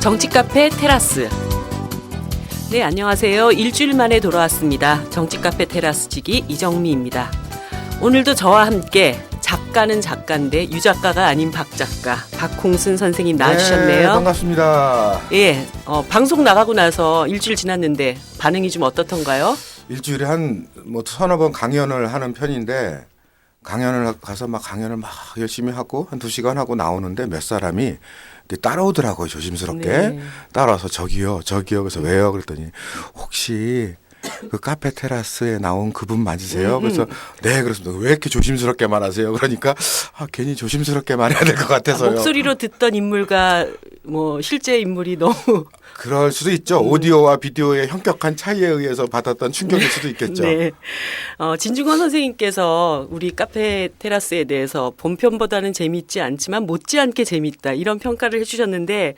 정치 카페 테라스. 네, 안녕하세요. 일주일 만에 돌아왔습니다. 정치 카페 테라스 지기 이정미입니다. 오늘도 저와 함께 작가는 작가인데 유 작가가 아닌 박 작가 박홍순 선생님 나와주셨네요. 네, 반갑습니다. 예, 방송 나가고 나서 일주일 지났는데 반응이 좀 어떻던가요? 일주일에 한 서너 번 강연을 하는 편인데 강연을 가서 강연을 열심히 하고 한 2시간 하고 나오는데 몇 사람이 따라오더라고요. 조심스럽게. 네. 따라와서 저기요. 그래서 왜요? 그랬더니 혹시 그 카페 테라스에 나온 그분 맞으세요? 그래서 네, 그렇습니다. 왜 이렇게 조심스럽게 말하세요? 그러니까 괜히 조심스럽게 말해야 될 것 같아서요. 목소리로 듣던 인물과 실제 인물이 너무 그럴 수도 있죠. 오디오와 비디오의 현격한 차이에 의해서 받았던 충격일 수도 있겠죠. 네. 진중권 선생님께서 우리 카페 테라스에 대해서 본편보다는 재미있지 않지만 못지않게 재미있다 이런 평가를 해주셨는데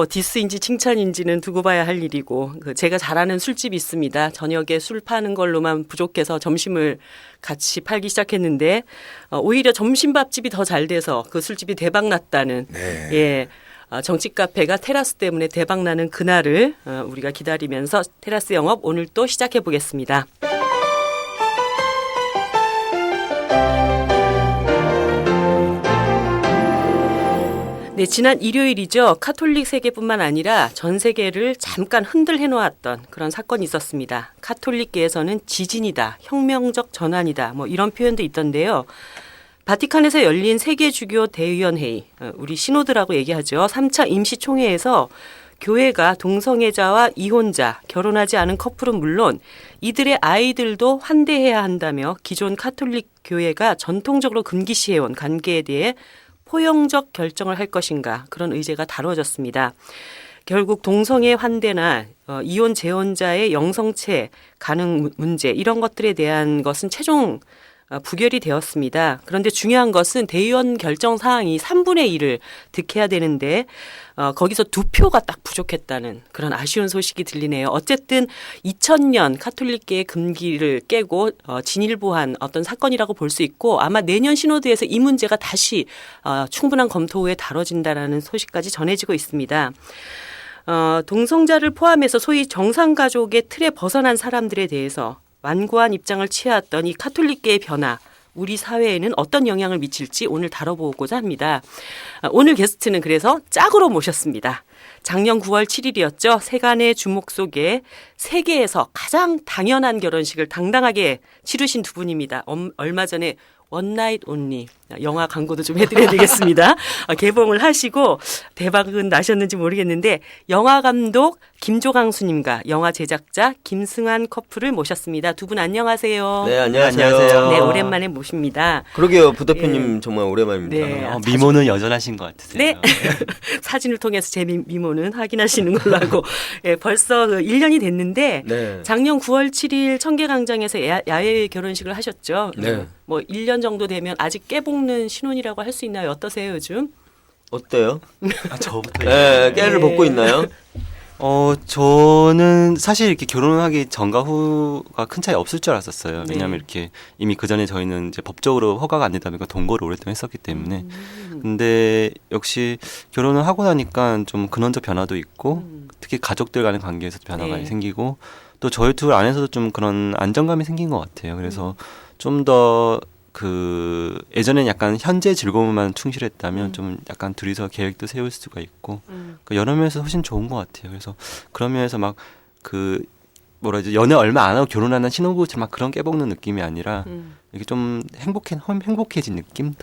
디스인지 칭찬인지는 두고 봐야 할 일이고 제가 잘 아는 술집이 있습니다. 저녁에 술 파는 걸로만 부족해서 점심을 같이 팔기 시작했는데 오히려 점심밥집이 더 잘 돼서 그 술집이 대박 났다는 네. 예. 정치 카페가 테라스 때문에 대박나는 그날을 우리가 기다리면서 테라스 영업 오늘 또 시작해 보겠습니다. 네, 지난 일요일이죠. 카톨릭 세계뿐만 아니라 전 세계를 잠깐 흔들해 놓았던 그런 사건이 있었습니다. 카톨릭계에서는 지진이다, 혁명적 전환이다, 이런 표현도 있던데요. 바티칸에서 열린 세계주교 대의원회의, 우리 신호드라고 얘기하죠. 3차 임시총회에서 교회가 동성애자와 이혼자, 결혼하지 않은 커플은 물론 이들의 아이들도 환대해야 한다며 기존 카톨릭 교회가 전통적으로 금기시해온 관계에 대해 포용적 결정을 할 것인가 그런 의제가 다뤄졌습니다. 결국 동성애 환대나 이혼 재혼자의 영성체 가능 문제 이런 것들에 대한 것은 최종 부결이 되었습니다. 그런데 중요한 것은 대의원 결정 사항이 3분의 1을 득해야 되는데 거기서 2표가 딱 부족했다는 그런 아쉬운 소식이 들리네요. 어쨌든 2000년 카톨릭계의 금기를 깨고 진일보한 어떤 사건이라고 볼 수 있고 아마 내년 시노드에서 이 문제가 다시 충분한 검토 후에 다뤄진다라는 소식까지 전해지고 있습니다. 동성자를 포함해서 소위 정상가족의 틀에 벗어난 사람들에 대해서 완고한 입장을 취해왔던 이 카톨릭계의 변화, 우리 사회에는 어떤 영향을 미칠지 오늘 다뤄보고자 합니다. 오늘 게스트는 그래서 짝으로 모셨습니다. 작년 9월 7일이었죠. 세간의 주목 속에 세계에서 가장 당연한 결혼식을 당당하게 치르신 두 분입니다. 얼마 전에 원나잇 온리 영화 광고도 좀 해드려야 되겠습니다. 개봉을 하시고 대박은 나셨는지 모르겠는데 영화 감독 김조강수님과 영화 제작자 김승환 커플을 모셨습니다. 두 분 안녕하세요. 네, 안녕하세요. 네, 오랜만에 모십니다. 그러게요, 부 대표님 정말 오랜만입니다. 네, 미모는 여전하신 것 같으세요. 네, 사진을 통해서 제 미모는 확인하시는 걸로 하고 벌써 1년이 됐는데 네. 작년 9월 7일 청계광장에서 야외 결혼식을 하셨죠. 네. 1년 정도 되면 아직 깨볶는 신혼이라고 할 수 있나요? 어떠세요 요즘? 어때요? 저부터. 네, 깨를 벗고 있나요? 저는 사실 이렇게 결혼하기 전과 후가 큰 차이 없을 줄 알았었어요. 왜냐하면 이렇게 이미 그 전에 저희는 이제 법적으로 허가가 안 되다 보니까 동거를 오랫동안 했었기 때문에. 근데 역시 결혼을 하고 나니까 좀 근원적 변화도 있고 특히 가족들 간의 관계에서도 변화가 많이 생기고 또 저희 둘 안에서도 좀 그런 안정감이 생긴 것 같아요. 그래서 좀 더 예전엔 약간 현재 즐거움만 충실했다면 좀 약간 둘이서 계획도 세울 수가 있고 여러 면에서 훨씬 좋은 것 같아요. 그래서 그런 면에서 연애 얼마 안 하고 결혼하는 신혼부부처럼 막 그런 깨볶는 느낌이 아니라 이게 좀 행복해진 느낌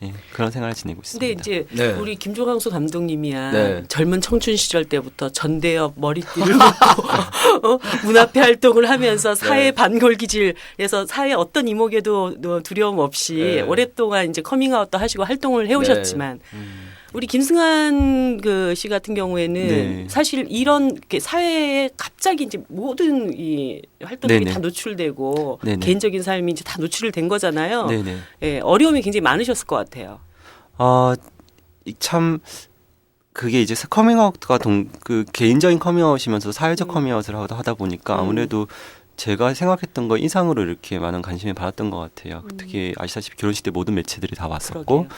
예, 그런 생활을 지내고 있습니다. 근데 이제 우리 김조강수 감독님이야 네. 젊은 청춘 시절 때부터 전대엽 머리띠를 묶고 문 앞에 활동을 하면서 사회 반골기질에서 사회 어떤 이목에도 두려움 없이 오랫동안 이제 커밍아웃도 하시고 활동을 해오셨지만 우리 김승환 씨 같은 경우에는 사실 이런 사회에 갑자기 이제 모든 이 활동들이 다 노출되고 개인적인 삶이 이제 다 노출된 거잖아요. 예, 어려움이 굉장히 많으셨을 것 같아요. 참 그게 이제 커밍아웃가 개인적인 커밍아웃이면서 사회적 커밍아웃을 하다 보니까 아무래도 제가 생각했던 거 이상으로 이렇게 많은 관심을 받았던 것 같아요. 특히 아시다시피 결혼식 때 모든 매체들이 다 왔었고 그러게요.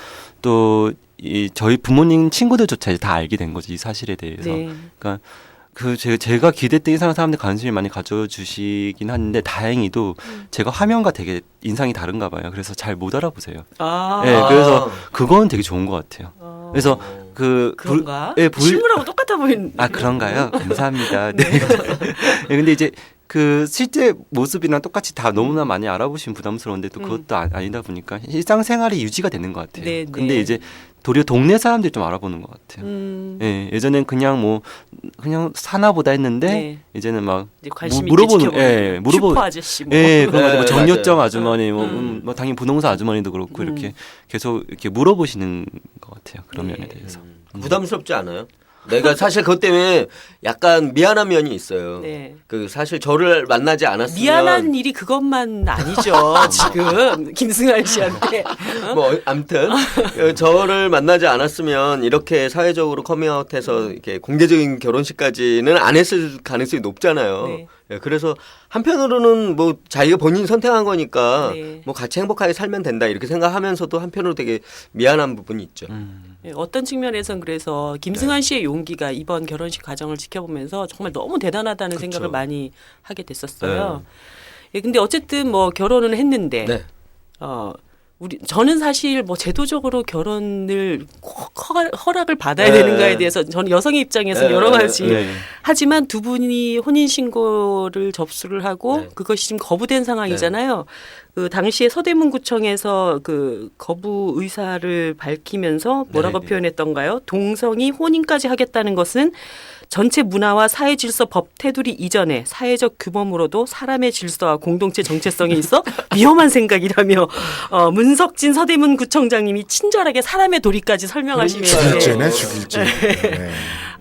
또 이 저희 부모님 친구들조차 이제 다 알게 된 거죠, 이 사실에 대해서. 네. 그러니까 그 제가 기대했던 이상한 사람들 관심을 많이 가져주시긴 하는데 다행히도 제가 화면과 되게 인상이 다른가 봐요. 그래서 잘 못 알아보세요. 아, 네, 그래서 그건 되게 좋은 것 같아요. 그래서 그런가? 예, 실물하고 똑같아 보이는. 아 그런가요? 감사합니다. 네. 네, 근데 이제 그 실제 모습이랑 똑같이 다 너무나 많이 알아보시면 부담스러운데 또 그것도 아니다 보니까 일상생활이 유지가 되는 것 같아요. 네, 근데 네. 이제 도리어 동네 사람들이 좀 알아보는 것 같아요. 예, 예전엔 그냥 사나보다 했는데 네. 이제는 막 이제 관심 있게 물어보는, 지켜보는 슈퍼 아저씨 뭐. 예, 그런 거 네, 뭐 정육점 맞아요. 아주머니, 뭐 당연히 부동산 아주머니도 그렇고 이렇게 계속 이렇게 물어보시는 것 같아요. 그런 네. 면에 대해서. 부담스럽지 않아요? 내가 사실 그것 때문에 약간 미안한 면이 있어요. 네. 그 사실 저를 만나지 않았으면 미안한 일이 그것만 아니죠. 지금 김승환 씨한테. 뭐 아무튼 저를 만나지 않았으면 이렇게 사회적으로 커밍아웃해서 이렇게 공개적인 결혼식까지는 안 했을 가능성이 높잖아요. 네. 예, 그래서 한편으로는 뭐 자기가 본인이 선택한 거니까 네. 뭐 같이 행복하게 살면 된다 이렇게 생각하면서도 한편으로 되게 미안한 부분이 있죠. 네, 어떤 측면에선 그래서 김승환 씨의 용기가 이번 결혼식 과정을 지켜보면서 정말 너무 대단하다는 그쵸. 생각을 많이 하게 됐었어요. 예, 근데 어쨌든 뭐 결혼은 했는데, 네. 저는 사실 뭐 제도적으로 결혼을 꼭 허락을 받아야 되는가에 대해서 저는 여성의 입장에서 여러 가지 네. 하지만 두 분이 혼인신고를 접수를 하고 네. 그것이 지금 거부된 상황이잖아요. 그 당시에 서대문구청에서 그 거부 의사를 밝히면서 뭐라고 네, 네. 표현했던가요? 동성이 혼인까지 하겠다는 것은 전체 문화와 사회 질서 법 테두리 이전에 사회적 규범으로도 사람의 질서와 공동체 정체성에 있어 위험한 생각이라며 문석진 서대문구청장님이 친절하게 사람의 도리까지 설명하시면서 죽일죄네 죽일죄. 네.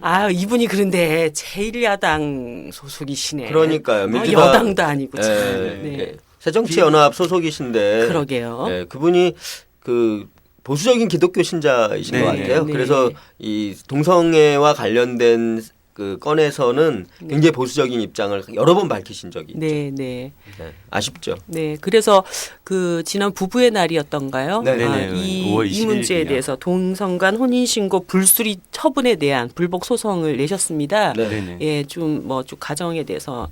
아 이분이 그런데 제1야당 소속이시네. 그러니까요. 민주당- 여당도 아니고 참. 예, 네. 예. 새정치연합 소속이신데 그러게요. 예, 그분이 그 보수적인 기독교 신자이신 네, 것 같아요. 네. 그래서 이 동성애와 관련된 그 건에서는 굉장히 보수적인 입장을 여러 번 밝히신 적이 있죠. 네, 네. 네, 아쉽죠. 네, 그래서 그 지난 부부의 날이었던가요? 네, 아, 네, 네. 이 5월 문제에 21일이요. 대해서 동성간 혼인신고 불수리 처분에 대한 불복 소송을 내셨습니다. 네. 네네. 예, 좀 가정에 대해서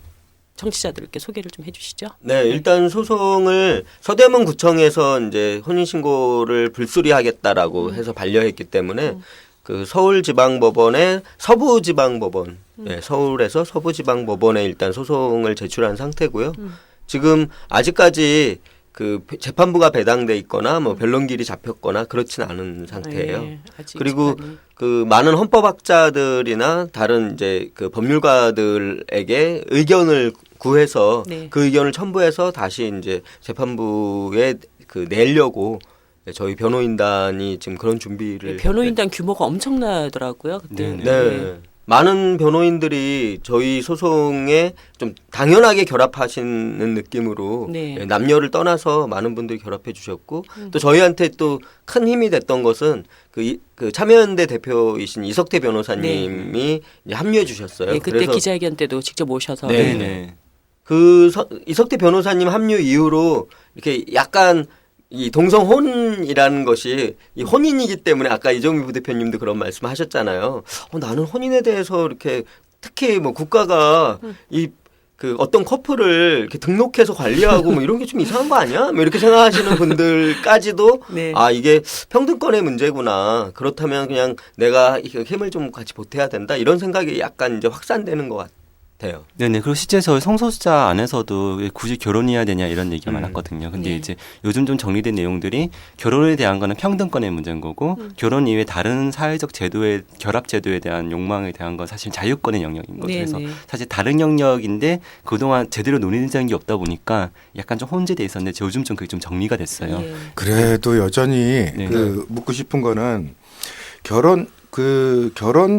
청취자들께 소개를 좀 해주시죠. 네, 일단 소송을 서대문 구청에서 이제 혼인신고를 불수리하겠다라고 해서 반려했기 때문에 그 서울지방법원의 서부지방법원, 네, 서울에서 서부지방법원에 일단 소송을 제출한 상태고요. 지금 아직까지 그 재판부가 배당돼 있거나 뭐 변론길이 잡혔거나 그렇지는 않은 상태예요. 예, 아직 그리고 재판이. 그 많은 헌법학자들이나 다른 이제 그 법률가들에게 의견을 구해서 네. 그 의견을 첨부해서 다시 이제 재판부에 그 내려고 저희 변호인단이 지금 그런 준비를 변호인단 규모가 엄청나더라고요. 그때. 네, 네. 많은 변호인들이 저희 소송에 좀 당연하게 결합하시는 느낌으로 네. 남녀를 떠나서 많은 분들이 결합해 주셨고 또 저희한테 또 큰 힘이 됐던 것은 그 참여연대 대표이신 이석태 변호사님이 이제 합류해 주셨어요. 네, 그때 기자회견 때도 직접 오셔서 네. 네네. 이석태 변호사님 합류 이후로 이렇게 약간 이 동성혼이라는 것이 이 혼인이기 때문에 아까 이정미 부대표님도 그런 말씀하셨잖아요. 나는 혼인에 대해서 이렇게 특히 뭐 국가가 이 그 어떤 커플을 이렇게 등록해서 관리하고 뭐 이런 게 좀 이상한 거 아니야? 뭐 이렇게 생각하시는 분들까지도 네. 아 이게 평등권의 문제구나. 그렇다면 그냥 내가 힘을 좀 같이 보태야 된다. 이런 생각이 약간 이제 확산되는 것 같아요. 네네. 그리고 실제 저희 성소수자 안에서도 왜 굳이 결혼해야 되냐 이런 얘기가 많았거든요. 근데 네. 이제 요즘 좀 정리된 내용들이 결혼에 대한 거는 평등권의 문제인 거고 결혼 이외에 다른 사회적 제도의 결합 제도에 대한 욕망에 대한 건 사실 자유권의 영역인 거죠. 네, 그래서 네. 사실 다른 영역인데 그동안 제대로 논의된 게 없다 보니까 약간 좀 혼재돼 있었는데 요즘 좀 그게 좀 정리가 됐어요. 예. 그래도 여전히 네. 그 묻고 싶은 거는 결혼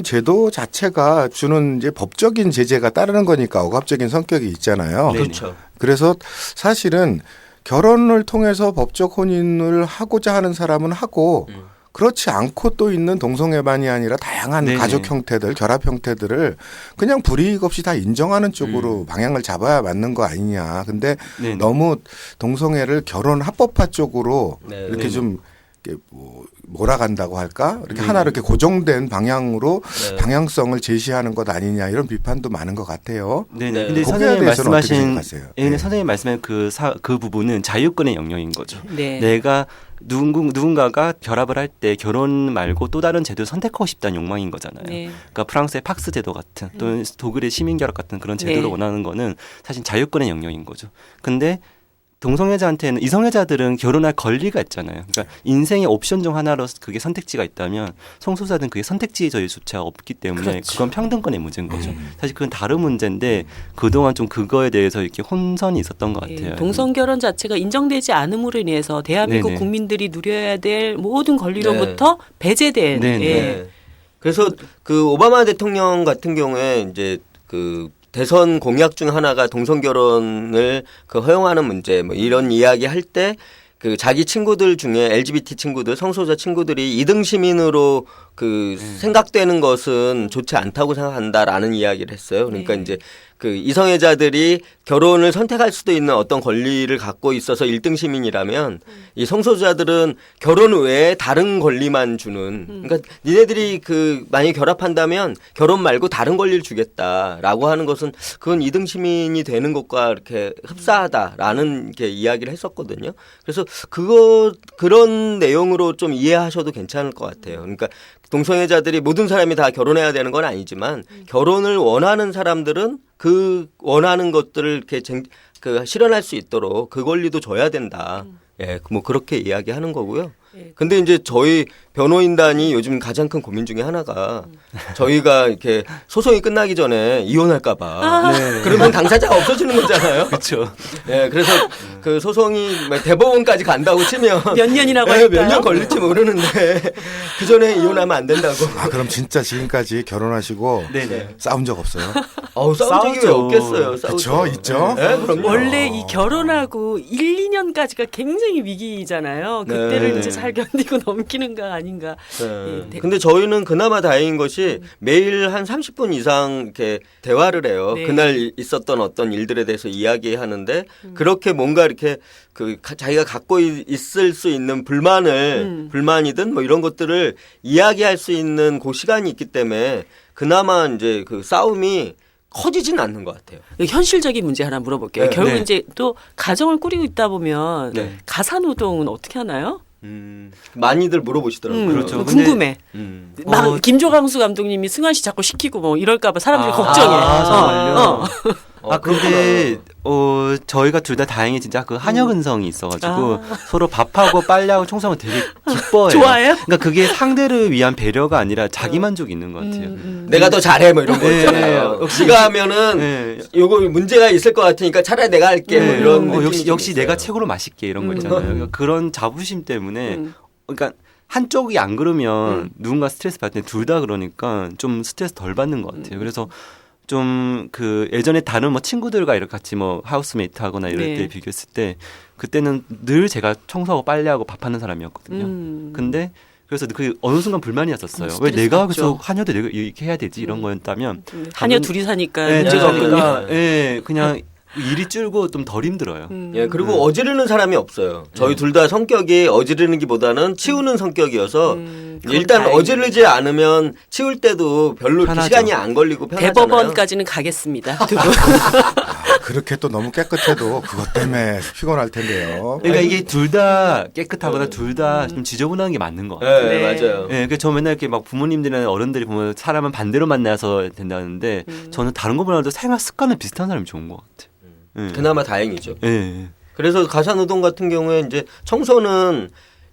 제도 자체가 주는 이제 법적인 제재가 따르는 거니까 억압적인 성격이 있잖아요. 네. 그렇죠. 그래서 사실은 결혼을 통해서 법적 혼인을 하고자 하는 사람은 하고 그렇지 않고 또 있는 동성애만이 아니라 다양한 네네. 가족 형태들, 결합 형태들을 그냥 불이익 없이 다 인정하는 쪽으로 방향을 잡아야 맞는 거 아니냐. 근데 네네. 너무 동성애를 결혼 합법화 쪽으로 네. 이렇게 네네. 좀 이렇게 몰아간다고 할까? 이렇게 하나 이렇게 고정된 방향으로 네. 방향성을 제시하는 것 아니냐 이런 비판도 많은 것 같아요. 네네. 네. 근데 거기에 선생님 대해서는 어떻게 말씀하신 생각하세요? 네. 네. 선생님 말씀하신 그 부분은 자유권의 영역인 거죠. 네. 내가 누군가가 결합을 할 때 결혼 말고 또 다른 제도를 선택하고 싶다는 욕망인 거잖아요. 네. 그러니까 프랑스의 팍스 제도 같은 또는 독일의 시민결합 같은 그런 제도를 네. 원하는 거는 사실 자유권의 영역인 거죠. 근데 동성애자한테는 이성애자들은 결혼할 권리가 있잖아요. 그러니까 인생의 옵션 중 하나로 그게 선택지가 있다면 성소수자들은 그게 선택지조차 없기 때문에 그렇죠. 그건 평등권의 문제인 거죠. 사실 그건 다른 문제인데 그동안 좀 그거에 대해서 이렇게 혼선이 있었던 것 같아요. 예, 동성 결혼 자체가 인정되지 않음으로 인해서 대한민국 네네. 국민들이 누려야 될 모든 권리로부터 배제된 네네. 예. 네. 그래서 그 오바마 대통령 같은 경우에 이제 그 대선 공약 중 하나가 동성 결혼을 그 허용하는 문제 뭐 이런 이야기 할 때 그 자기 친구들 중에 LGBT 친구들, 성소수자 친구들이 2등 시민으로 그 생각되는 것은 좋지 않다고 생각한다라는 이야기를 했어요. 그러니까 네. 이제 그 이성애자들이 결혼을 선택할 수도 있는 어떤 권리를 갖고 있어서 1등 시민이라면 이 성소수자들은 결혼 외에 다른 권리만 주는 그러니까 니네들이 그 만약에 결합한다면 결혼 말고 다른 권리를 주겠다라고 하는 것은 그건 2등 시민이 되는 것과 이렇게 흡사하다라는 게 이야기를 했었거든요. 그래서 그런 내용으로 좀 이해하셔도 괜찮을 것 같아요. 그러니까 동성애자들이 모든 사람이 다 결혼해야 되는 건 아니지만 결혼을 원하는 사람들은 그 원하는 것들을 이렇게 실현할 수 있도록 그 권리도 줘야 된다. 예, 뭐 그렇게 이야기하는 거고요. 근데 이제 저희 변호인단이 요즘 가장 큰 고민 중에 하나가 저희가 이렇게 소송이 끝나기 전에 이혼할까봐. 네. 그러면 당사자가 없어지는 거잖아요. 그렇죠. 예, 그래서 그 소송이 대법원까지 간다고 치면 몇 년이라고 예, 할까요? 몇 년 걸릴지 모르는데 그 전에 이혼하면 안 된다고. 아 그럼 진짜 지금까지 결혼하시고 네네. 싸운 적 없어요? 싸운 적이 왜 싸우죠. 없겠어요. 그렇죠, 싸우죠. 있죠. 예, 그럼요. 원래 이 결혼하고 1, 2년까지가 굉장히 위기잖아요. 그때를 네. 이제 잘 견디고 넘기는가 아닌가. 네. 예, 근데 저희는 그나마 다행인 것이 매일 한 30분 이상 이렇게 대화를 해요. 네. 그날 있었던 어떤 일들에 대해서 이야기하는데 그렇게 뭔가 이렇게 자기가 갖고 있을 수 있는 불만이든 뭐 이런 것들을 이야기할 수 있는 그 시간이 있기 때문에 그나마 이제 그 싸움이 커지진 않는 것 같아요. 현실적인 문제 하나 물어볼게요. 네. 결국 네. 이제 또 가정을 꾸리고 있다 보면 네. 가사노동은 어떻게 하나요? 많이들 물어보시더라고요. 그렇죠. 궁금해. 음. 막 김조광수 감독님이 승환 씨 자꾸 시키고 뭐 이럴까봐 사람들이 걱정해. 정말요? 근데 그렇구나. 저희가 둘 다 다행히 진짜 그 한여근성이 있어가지고 서로 밥하고 빨래하고 청소하고 되게 기뻐해요. 좋아해요? 그러니까 그게 상대를 위한 배려가 아니라 자기 만족이 있는 것 같아요. 내가 더 잘해 뭐 이런 거 네. 있잖아요. 네가 하면은 네. 요거 문제가 있을 것 같으니까 차라리 내가 할게 뭐 이런 느낌이 역시 좀 있어요. 내가 최고로 맛있게 이런 거 있잖아요. 그러니까 그런 자부심 때문에 그러니까 한쪽이 안 그러면 누군가 스트레스 받을 때 둘 다 그러니까 좀 스트레스 덜 받는 것 같아요. 그래서 좀 그 예전에 다른 뭐 친구들과 이렇게 같이 뭐 하우스메이트 하거나 이럴 네. 때 비교했을 때 그때는 늘 제가 청소하고 빨래하고 밥하는 사람이었거든요. 근데 그래서 그 어느 순간 불만이었었어요. 왜 스트레스 내가 받죠. 그래서 하녀도 내가 이렇게 해야 되지 이런 거였다면 하녀 둘이 사니까 네, 문제가 그러니까. 없군요. 예, 그냥 일이 줄고 좀 덜 힘들어요. 예, 그리고 어지르는 사람이 없어요. 저희 둘 다 성격이 어지르는기보다는 치우는 성격이어서 일단 다행이네. 어지르지 않으면 치울 때도 별로 이렇게 편하죠. 시간이 안 걸리고 편하잖아요. 대법원까지는 가겠습니다. 두 분. 그렇게 또 너무 깨끗해도 그것 때문에 피곤할 텐데요. 그러니까 이게 둘 다 깨끗하거나 둘 다 좀 지저분한 게 맞는 것 같아요. 네, 네. 맞아요. 예, 그러니까 저 맨날 이렇게 막 부모님들이나 어른들이 보면 사람은 반대로 만나서 된다는데 저는 다른 거보다도 생활 습관은 비슷한 사람이 좋은 것 같아요. 예. 그나마 다행이죠. 예. 그래서 가사노동 같은 경우에 이제 청소는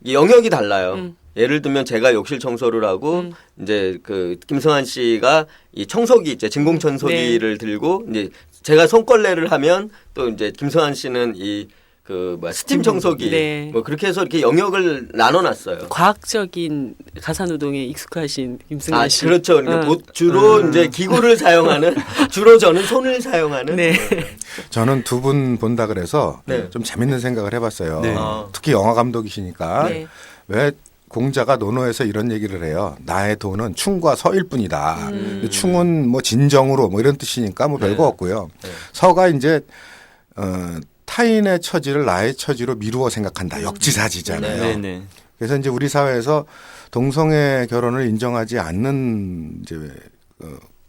영역이 달라요. 예를 들면 제가 욕실 청소를 하고 이제 그 김승환 씨가 이 청소기 이제 진공 청소기를 들고 이제 제가 손걸레를 하면 또 이제 김승환 씨는 이 그 스팀 청소기 네. 뭐 그렇게 해서 이렇게 영역을 나눠놨어요. 과학적인 가사노동에 익숙하신 김승환 씨. 그렇죠. 그러니까 주로 이제 기구를 사용하는 주로 저는 손을 사용하는. 네. 저는 두 분 본다 그래서 네. 좀 재밌는 생각을 해봤어요. 네. 특히 영화 감독이시니까 네. 왜 공자가 논어에서 이런 얘기를 해요. 나의 도는 충과 서일 뿐이다. 충은 뭐 진정으로 뭐 이런 뜻이니까 뭐 별거 없고요. 서가 이제 타인의 처지를 나의 처지로 미루어 생각한다. 역지사지잖아요. 네네. 그래서 이제 우리 사회에서 동성애 결혼을 인정하지 않는 이제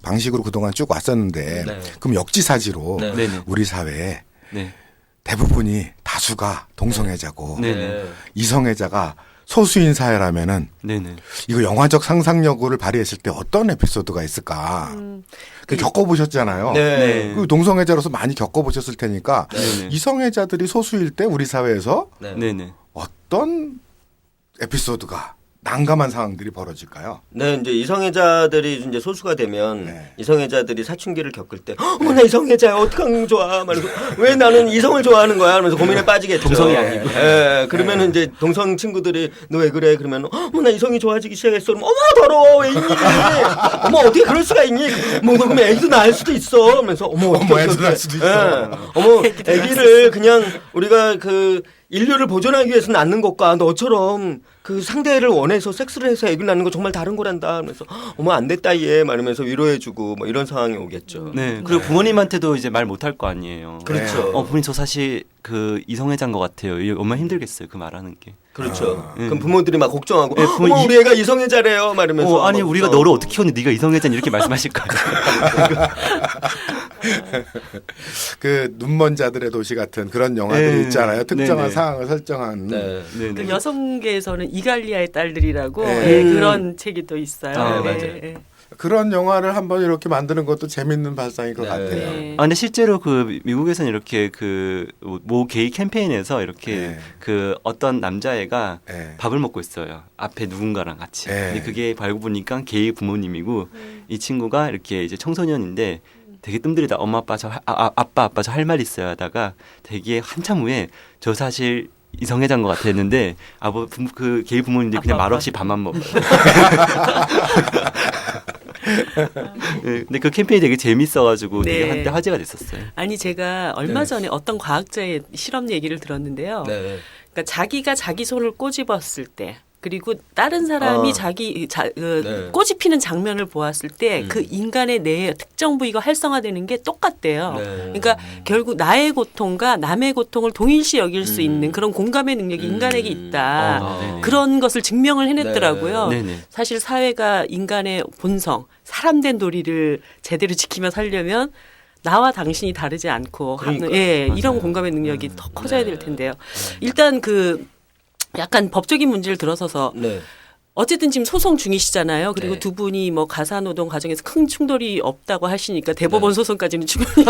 방식으로 그동안 쭉 왔었는데 네. 그럼 역지사지로 네. 네네. 우리 사회에 네. 대부분이 다수가 동성애자고 네네. 이성애자가 소수인 사회라면은 네네. 이거 영화적 상상력을 발휘했을 때 어떤 에피소드가 있을까? 그 겪어보셨잖아요. 네. 그 동성애자로서 많이 겪어보셨을 테니까 네네. 이성애자들이 소수일 때 우리 사회에서 네. 네네. 어떤 에피소드가 난감한 상황들이 벌어질까요? 네, 이제 이성애자들이 이제 소수가 되면 네. 이성애자들이 사춘기를 겪을 때, 어머 나 이성애자야 어떡하면 좋아, 말해서 왜 나는 이성을 좋아하는 거야, 하면서 고민에 빠지겠죠. 동성이 아니고. 예, 그러면은 이제 동성 친구들이 너 왜 그래? 그러면 어머 나 이성이 좋아지기 시작했어. 그러면 어머 더러워 왜 이니? 어머 어떻게 그럴 수가 있니? 뭐 너 그러면 애기도 낳을 수도 있어. 하면서 어머 애도 낳을 수도 있어. 어머 애기를 그냥 우리가 그 인류를 보존하기 위해서 낳는 것과 너처럼 그 상대를 원해서 섹스를 해서 애기를 낳는 거 정말 다른 거란다. 그래서 어머 안 됐다 얘 말하면서 위로해주고 뭐 이런 상황이 오겠죠. 네. 그리고 부모님한테도 이제 말 못할 거 아니에요. 그렇죠. 부모님 저 사실 그 이성애자인 것 같아요. 이게 얼마나 힘들겠어요. 그 말하는 게. 그렇죠. 네. 그럼 부모들이 막 걱정하고 네, 부모 어머 우리 애가 이성애자래요 말하면서 아니 막 우리가 걱정하고. 너를 어떻게 키웠는데 네가 이성애자니 이렇게 말씀하실 거 아니에요. 그 눈먼 자들의 도시 같은 그런 영화들이 네. 있잖아요. 특정한 네네. 상황을 설정한. 네. 네네. 그 여성계에서는 이갈리아의 딸들이라고 네. 그런 책이 또 있어요. 아, 맞아요. 예. 그런 영화를 한번 이렇게 만드는 것도 재밌는 발상일 것 네. 같아요. 네. 아 근데 실제로 그 미국에서는 이렇게 그 모 게이 캠페인에서 이렇게 네. 그 어떤 남자애가 네. 밥을 먹고 있어요. 앞에 누군가랑 같이. 네. 근데 그게 알고 보니까 게이 부모님이고 이 친구가 이렇게 이제 청소년인데 되게 뜸들이다. 엄마 아빠 아빠 저 할 말 있어요 하다가 되게 한참 후에 저 사실 이성애자인 것 같아 했는데 그 게이 부모님들이 그냥 아빠. 말없이 밥만 먹어요. 네, 근데 그 캠페인이 되게 재밌어가지고 되게 네. 한때 화제가 됐었어요. 아니 제가 얼마 네. 전에 어떤 과학자의 실험 얘기를 들었는데요. 네. 그러니까 자기가 자기 손을 꼬집었을 때 그리고 다른 사람이 네. 꼬집히는 장면을 보았을 때 그 인간의 뇌의 특정 부위가 활성화되는 게 똑같대요. 네. 그러니까 결국 나의 고통과 남의 고통을 동일시 여길 수 있는 그런 공감의 능력이 인간에게 있다. 네네. 그런 것을 증명을 해냈더라고요. 네네. 사실 사회가 인간의 본성, 사람된 도리를 제대로 지키며 살려면 나와 당신이 다르지 않고 하는 그러니까요. 이런 공감의 능력이 더 커져야 될 텐데요. 일단 그 약간 법적인 문제를 들어서서 네. 어쨌든 지금 소송 중이시잖아요. 그리고 네. 두 분이 뭐 가사노동 과정에서 큰 충돌이 없다고 하시니까 대법원 네. 소송까지는 충분히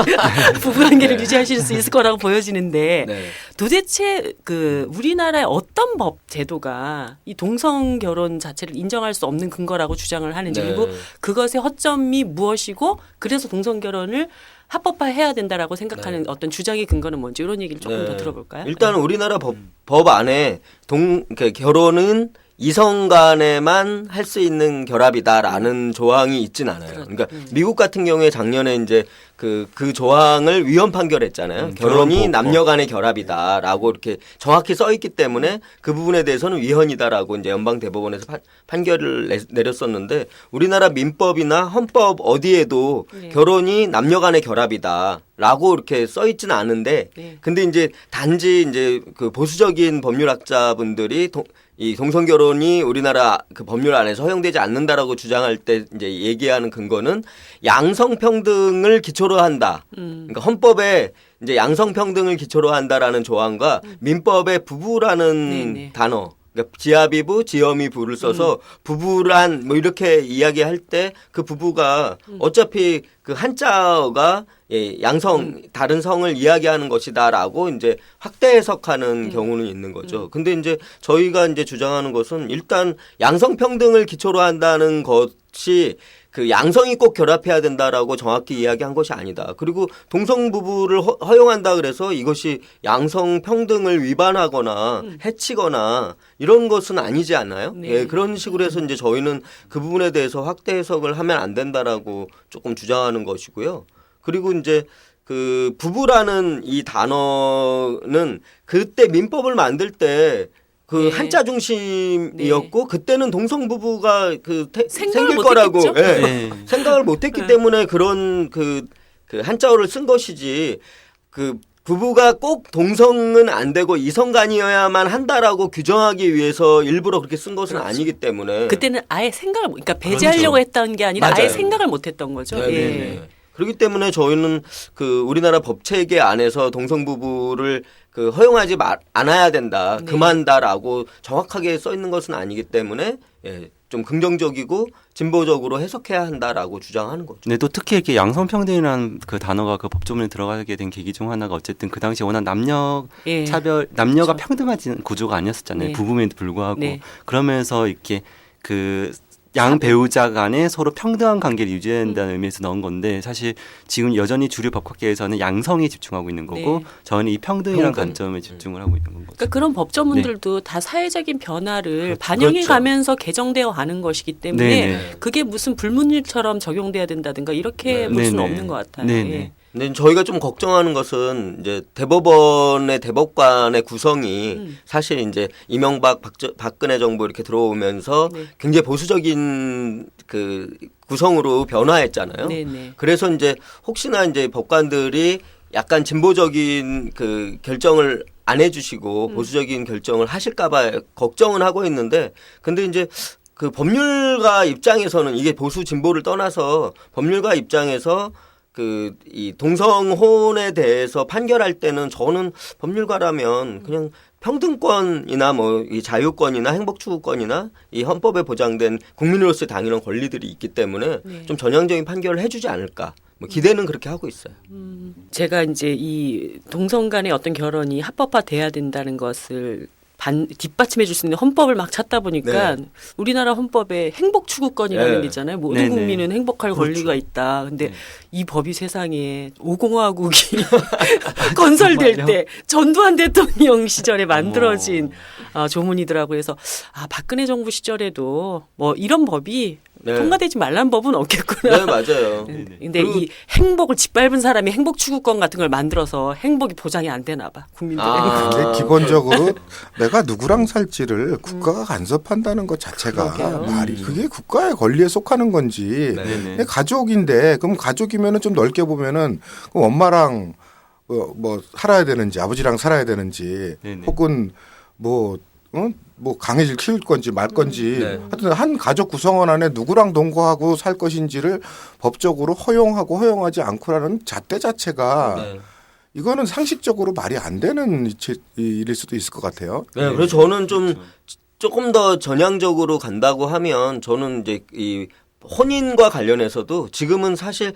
부부관계를 유지하실 수 있을 거라고 보여지는데 네. 도대체 그 우리나라의 어떤 법 제도가 이 동성 결혼 자체를 인정할 수 없는 근거라고 주장을 하는지 네. 그리고 그것의 허점이 무엇이고 그래서 동성 결혼을 합법화해야 된다라고 생각하는 어떤 주장의 근거는 뭔지 이런 얘기를 조금 네. 더 들어볼까요? 일단 우리나라 법 안에 그러니까 결혼은 이성 간에만 할 수 있는 결합이다라는 조항이 있진 않아요. 그러니까 미국 같은 경우에 작년에 이제 그 조항을 위헌 판결했잖아요. 결혼이 결혼 남녀 간의 결합이다라고 이렇게 정확히 써 있기 때문에 그 부분에 대해서는 위헌이다라고 이제 연방 대법원에서 판결을 내렸었는데 우리나라 민법이나 헌법 어디에도 네. 결혼이 남녀 간의 결합이다라고 이렇게 써 있지는 않은데 네. 근데 이제 단지 이제 그 보수적인 법률학자분들이 이 동성 결혼이 우리나라 그 법률 안에서 허용되지 않는다라고 주장할 때 이제 얘기하는 근거는 양성평등을 기초로 한다. 그러니까 헌법에 이제 양성평등을 기초로 한다라는 조항과 민법의 부부라는 네네. 단어. 그러니까 지아비부, 지어미부를 써서 부부란 뭐 이렇게 이야기할 때 그 부부가 어차피 그 한자어가 양성 다른 성을 이야기하는 것이다라고 이제 확대 해석하는 경우는 있는 거죠. 근데 이제 저희가 이제 주장하는 것은 일단 양성평등을 기초로 한다는 것이 그 양성이 꼭 결합해야 된다라고 정확히 이야기한 것이 아니다. 그리고 동성 부부를 허용한다 그래서 이것이 양성 평등을 위반하거나 해치거나 이런 것은 아니지 않나요? 네. 예, 그런 식으로 해서 이제 저희는 그 부분에 대해서 확대 해석을 하면 안 된다라고 조금 주장하는 것이고요. 그리고 이제 그 부부라는 이 단어는 그때 민법을 만들 때 그 네. 한자 중심이었고 그때는 동성 부부가 생각을 생길 거라고 못했겠죠? 예. 네. 생각을 못했기 때문에 그런 그 한자어를 쓴 것이지 그 부부가 꼭 동성은 안 되고 이성간이어야만 한다라고 규정하기 위해서 일부러 그렇게 쓴 것은 아니기 때문에 그때는 아예 생각을 그러니까 배제하려고 했던 게 아니라 아예 맞아요. 생각을 못 했던 거죠. 네, 예. 네, 네. 그렇기 때문에 저희는 그 우리나라 법 체계 안에서 동성 부부를 그 허용하지 않아야 된다, 네. 금한다라고 정확하게 써 있는 것은 아니기 때문에 예, 좀 긍정적이고 진보적으로 해석해야 한다라고 주장하는 거죠. 근데 또 특히 이렇게 양성평등이라는 그 단어가 그 법조문에 들어가게 된 계기 중 하나가 어쨌든 그 당시 워낙 남녀 예. 차별, 남녀가 그렇죠. 평등한 구조가 아니었었잖아요. 네. 부부임에도 불구하고. 네. 그러면서 이렇게 그 양 배우자 간에 서로 평등한 관계를 유지해야 된다는 의미에서 넣은 건데 사실 지금 여전히 주류 법학계에서는 양성에 집중하고 있는 거고 네. 저는 이 평등이라는 평등. 관점에 집중을 하고 있는 거죠. 그러니까 그런 법조문들도 다 사회적인 변화를 반영해 그렇죠. 가면서 개정되어 가는 것이기 때문에 네네. 그게 무슨 불문율처럼 적용돼야 된다든가 이렇게 볼 수는 네네. 없는 것 같아요. 네네. 예. 근데 저희가 좀 걱정하는 것은 이제 대법원의 대법관의 구성이 사실 이제 이명박 박근혜 정부 이렇게 들어오면서 네. 굉장히 보수적인 그 구성으로 변화했잖아요. 네네. 그래서 이제 혹시나 이제 법관들이 약간 진보적인 그 결정을 안 해주시고 보수적인 결정을 하실까봐 걱정은 하고 있는데 근데 이제 그 법률가 입장에서는 이게 보수 진보를 떠나서 법률가 입장에서 그 이 동성혼에 대해서 판결할 때는 저는 법률가라면 그냥 평등권이나 뭐 이 자유권이나 행복추구권이나 이 헌법에 보장된 국민으로서의 당연한 권리들이 있기 때문에 네. 좀 전향적인 판결을 해주지 않을까 뭐 기대는 그렇게 하고 있어요. 제가 이제 이 동성 간의 어떤 결혼이 합법화돼야 된다는 것을 뒷받침해 줄 수 있는 헌법을 막 찾다 보니까 네. 우리나라 헌법에 행복 추구권이라는 네. 게 있잖아요. 모든 네네. 국민은 행복할 권리가 있다. 근데 이 법이 세상에 5공화국이 건설될 정말요? 때 전두환 대통령 시절에 만들어진 조문이더라고요. 그래서 박근혜 정부 시절에도 뭐 이런 법이 네. 통과되지 말라는 법은 없겠구나. 네 맞아요. 근데 그리고- 이 행복을 짓밟은 사람이 행복 추구권 같은 걸 만들어서 행복이 보장이 안 되나 봐. 국민들의 행복. 근데 기본적으로 내가 누구랑 살지를 국가가 간섭한다는 것 자체가 그러게요. 말이 그게 국가의 권리에 속하는 건지 네네. 내 가족인데 그럼 가족이면은 좀 넓게 보면은 그럼 엄마랑 뭐 살아야 되는지 아버지랑 살아야 되는지 네네. 혹은 뭐 강아지를 키울 건지 말 건지 네. 하여튼 한 가족 구성원 안에 누구랑 동거하고 살 것인지를 법적으로 허용하고 허용하지 않고라는 잣대 자체가 네. 이거는 상식적으로 말이 안 되는 일일 수도 있을 것 같아요. 네, 그래서 저는 좀 조금 더 전향적으로 간다고 하면 저는 이제 이 혼인과 관련해서도 지금은 사실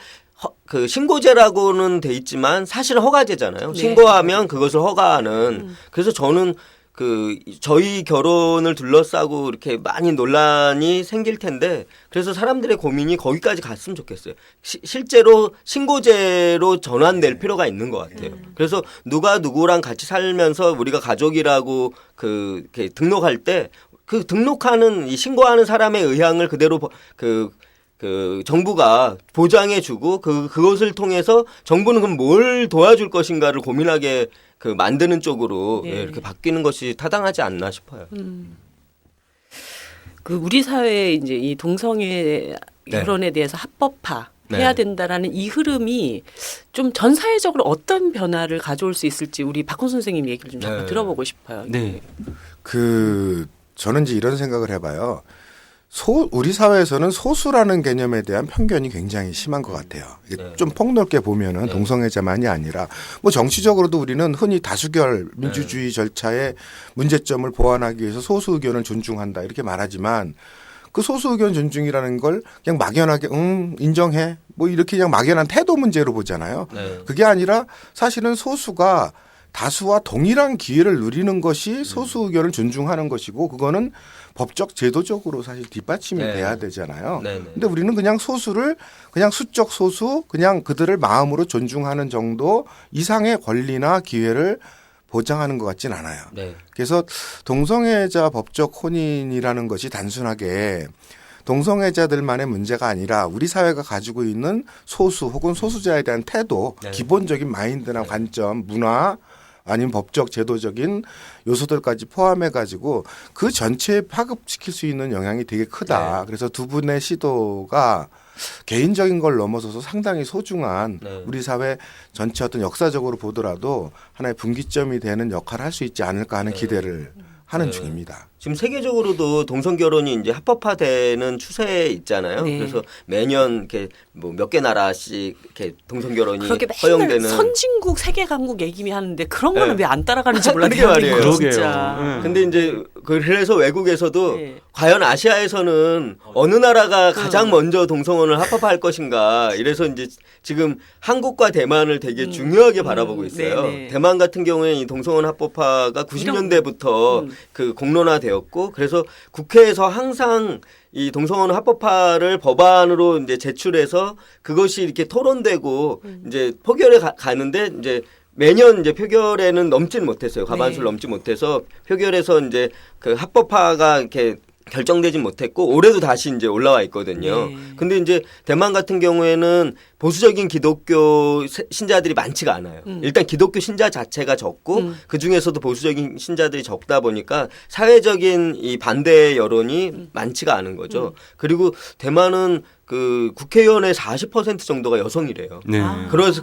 그 신고제라고는 돼 있지만 사실 허가제잖아요. 네. 신고하면 그것을 허가하는. 그래서 저는 그 저희 결혼을 둘러싸고 이렇게 많이 논란이 생길 텐데 그래서 사람들의 고민이 거기까지 갔으면 좋겠어요. 실제로 신고제로 전환될 필요가 있는 것 같아요. 그래서 누가 누구랑 같이 살면서 우리가 가족이라고 이렇게 등록할 때 그 등록하는 이 신고하는 사람의 의향을 그대로 그 정부가 보장해주고 그것을 통해서 정부는 그럼 뭘 도와줄 것인가를 고민하게 만드는 쪽으로 네. 예, 이렇게 바뀌는 것이 타당하지 않나 싶어요. 그 우리 사회에 이제 이 동성애 결혼에 대해서 합법화 해야 네. 된다라는 이 흐름이 좀 전 사회적으로 어떤 변화를 가져올 수 있을지 우리 박훈 선생님 얘기를 좀 잠깐 네. 들어보고 싶어요. 네. 저는 이제 이런 생각을 해봐요. 우리 사회에서는 소수라는 개념에 대한 편견이 굉장히 심한 것 같아요. 이게 네. 좀 폭넓게 보면은 네. 동성애자만이 아니라 뭐 정치적으로도 우리는 흔히 다수결 민주주의 절차의 문제점을 보완하기 위해서 소수 의견을 존중한다 이렇게 말하지만 그 소수 의견 존중이라는 걸 그냥 막연하게 인정해 뭐 이렇게 그냥 막연한 태도 문제로 보잖아요. 네. 그게 아니라 사실은 소수가 다수와 동일한 기회를 누리는 것이 소수 의견을 존중하는 것이고 그거는 법적 제도적으로 사실 뒷받침이 네. 돼야 되잖아요. 네, 네. 근데 우리는 그냥 소수를 그냥 수적 소수 그냥 그들을 마음으로 존중하는 정도 이상의 권리나 기회를 보장하는 것 같진 않아요. 네. 그래서 동성애자 법적 혼인이라는 것이 단순하게 동성애자들만의 문제가 아니라 우리 사회가 가지고 있는 소수 혹은 소수자에 대한 태도, 네. 기본적인 마인드나 관점, 문화 아니면 법적 제도적인 요소들까지 포함해 가지고 그 전체에 파급시킬 수 있는 영향이 되게 크다. 그래서 두 분의 시도가 개인적인 걸 넘어서서 상당히 소중한 우리 사회 전체 어떤 역사적으로 보더라도 하나의 분기점이 되는 역할을 할 수 있지 않을까 하는 기대를 하는 중입니다. 지금 세계적으로도 동성 결혼이 이제 합법화되는 추세에 있잖아요. 네. 그래서 매년 이렇게 뭐 몇 개 나라씩 이렇게 동성 결혼이 그렇게 맨날 허용되는. 선진국, 세계 강국 얘기만 하는데 그런 거는 네. 왜 안 따라가는지 몰라. 그러게 말이에요. 대한민국은 그러게요. 진짜. 근데 이제 그래서 외국에서도 네. 과연 아시아에서는 어느 나라가 가장 먼저 동성혼을 합법화할 것인가 이래서 이제 지금 한국과 대만을 되게 중요하게 바라보고 있어요. 네네. 대만 같은 경우에 이 동성혼 합법화가 90년대부터 그 공론화되었고 그래서 국회에서 항상 이 동성혼 합법화를 법안으로 이제 제출해서 그것이 이렇게 토론되고 이제 표결에 가는데 이제 매년 이제 표결에는 넘지는 못했어요. 과반수를 네. 넘지 못해서 표결에서 이제 그 합법화가 이렇게 결정되진 못했고 올해도 다시 이제 올라와 있거든요. 네. 근데 이제 대만 같은 경우에는 보수적인 기독교 신자들이 많지가 않아요. 일단 기독교 신자 자체가 적고 그 중에서도 보수적인 신자들이 적다 보니까 사회적인 이 반대 여론이 많지가 않은 거죠. 그리고 대만은 그 국회의원의 40% 정도가 여성이래요. 네.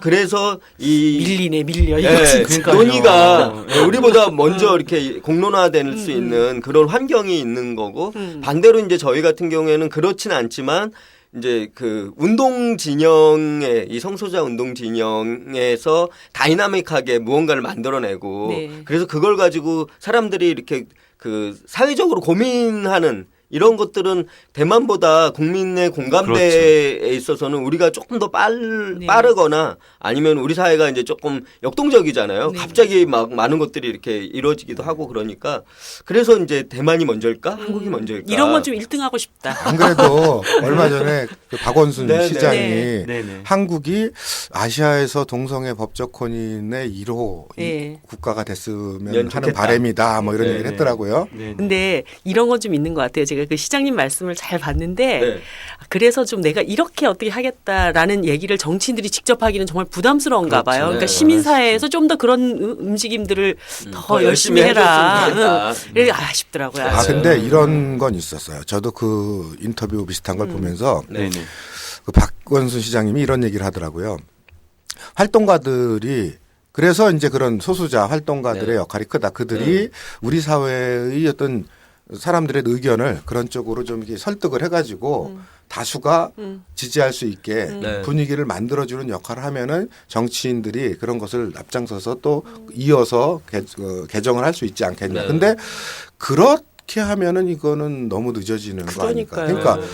그래서 이 밀려. 이거 예, 진짜. 논의가 우리보다 먼저 이렇게 공론화될 수 있는 그런 환경이 있는 거고 반대로 이제 저희 같은 경우에는 그렇지는 않지만 이제 그 운동 진영의 이 성소자 운동 진영에서 다이나믹하게 무언가를 만들어내고 네. 그래서 그걸 가지고 사람들이 이렇게 그 사회적으로 고민하는 이런 것들은 대만보다 국민의 공감대에 있어서는 우리가 조금 더 네. 빠르거나 아니면 우리 사회가 이제 조금 역동적이잖아요. 네. 갑자기 막 많은 것들이 이렇게 이루어지기도 하고 그러니까 그래서 이제 대만이 먼저일까? 한국이 먼저일까? 이런 건 좀 1등하고 싶다. 안 그래도 얼마 전에 그 박원순 네네. 시장이 네네. 한국이 아시아에서 동성애 법적 혼인의 1호 네. 국가가 됐으면 하는 좋겠다. 바람이다. 뭐 이런 네네. 얘기를 했더라고요. 네. 근데 이런 건 좀 있는 것 같아요. 제가 그 시장님 말씀을 잘 봤는데 네. 그래서 좀 내가 이렇게 어떻게 하겠다라는 얘기를 정치인들이 직접 하기는 정말 부담스러운가 봐요. 그렇죠. 그러니까 네. 시민사회에서 좀 더 그런 움직임들을 더 더 열심히 열심히 해라. 해줬으면 좋겠다. 이렇게 아쉽더라고요. 아, 근데 이런 건 있었어요. 저도 그 인터뷰 비슷한 걸 보면서 네네. 그 박원순 시장님이 이런 얘기를 하더라고요. 활동가들이 그래서 이제 그런 소수자 활동가들의 네. 역할이 크다. 그들이 우리 사회의 어떤 사람들의 의견을 그런 쪽으로 좀 이렇게 설득을 해가지고 다수가 지지할 수 있게 네. 분위기를 만들어주는 역할을 하면은 정치인들이 그런 것을 앞장서서 또 이어서 개정을 할 수 있지 않겠냐. 네. 근데 그렇게 하면은 이거는 너무 늦어지는 거 아닐까. 그러니까요. 그러니까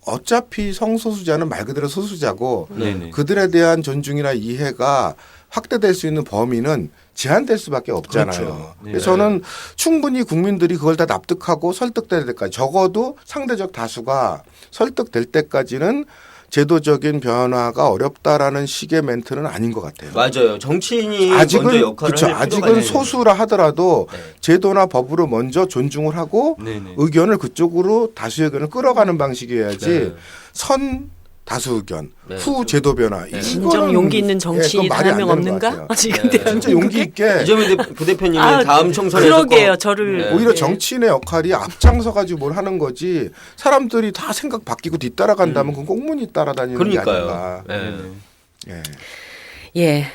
어차피 성소수자는 말 그대로 소수자고 네네. 그들에 대한 존중이나 이해가 확대될 수 있는 범위는 제한될 수밖에 없잖아요. 그렇죠. 그래서 저는 충분히 국민들이 그걸 다 납득하고 설득될 때까지 적어도 상대적 다수가 설득될 때까지는 제도적인 변화가 어렵다라는 식의 멘트는 아닌 것 같아요. 맞아요. 정치인이 먼저 아직은 역할을 그렇죠. 할 필요가 아직은 있는 소수라 하더라도 네. 제도나 법으로 먼저 존중을 하고 네네. 의견을 그쪽으로 다수 의견을 끌어가는 방식이어야지 네. 선 다수 의견 네. 후 제도 변화 진정 용기 있는 정치인이 그건 단 말이 한 명 안 되는 것 없는가? 같아요. 지금 네. 진짜 용기 있게 이재명 부대표님이 아, 다음 총선에서 그러게요. 꼭 저를 네. 오히려 네. 정치인의 역할이 앞장서 가지고 뭘 하는 거지 사람들이 다 생각 바뀌고 뒤따라간다면 그건 꽁무니 따라다니는 게 그러니까요. 아닌가. 네. 예. 예.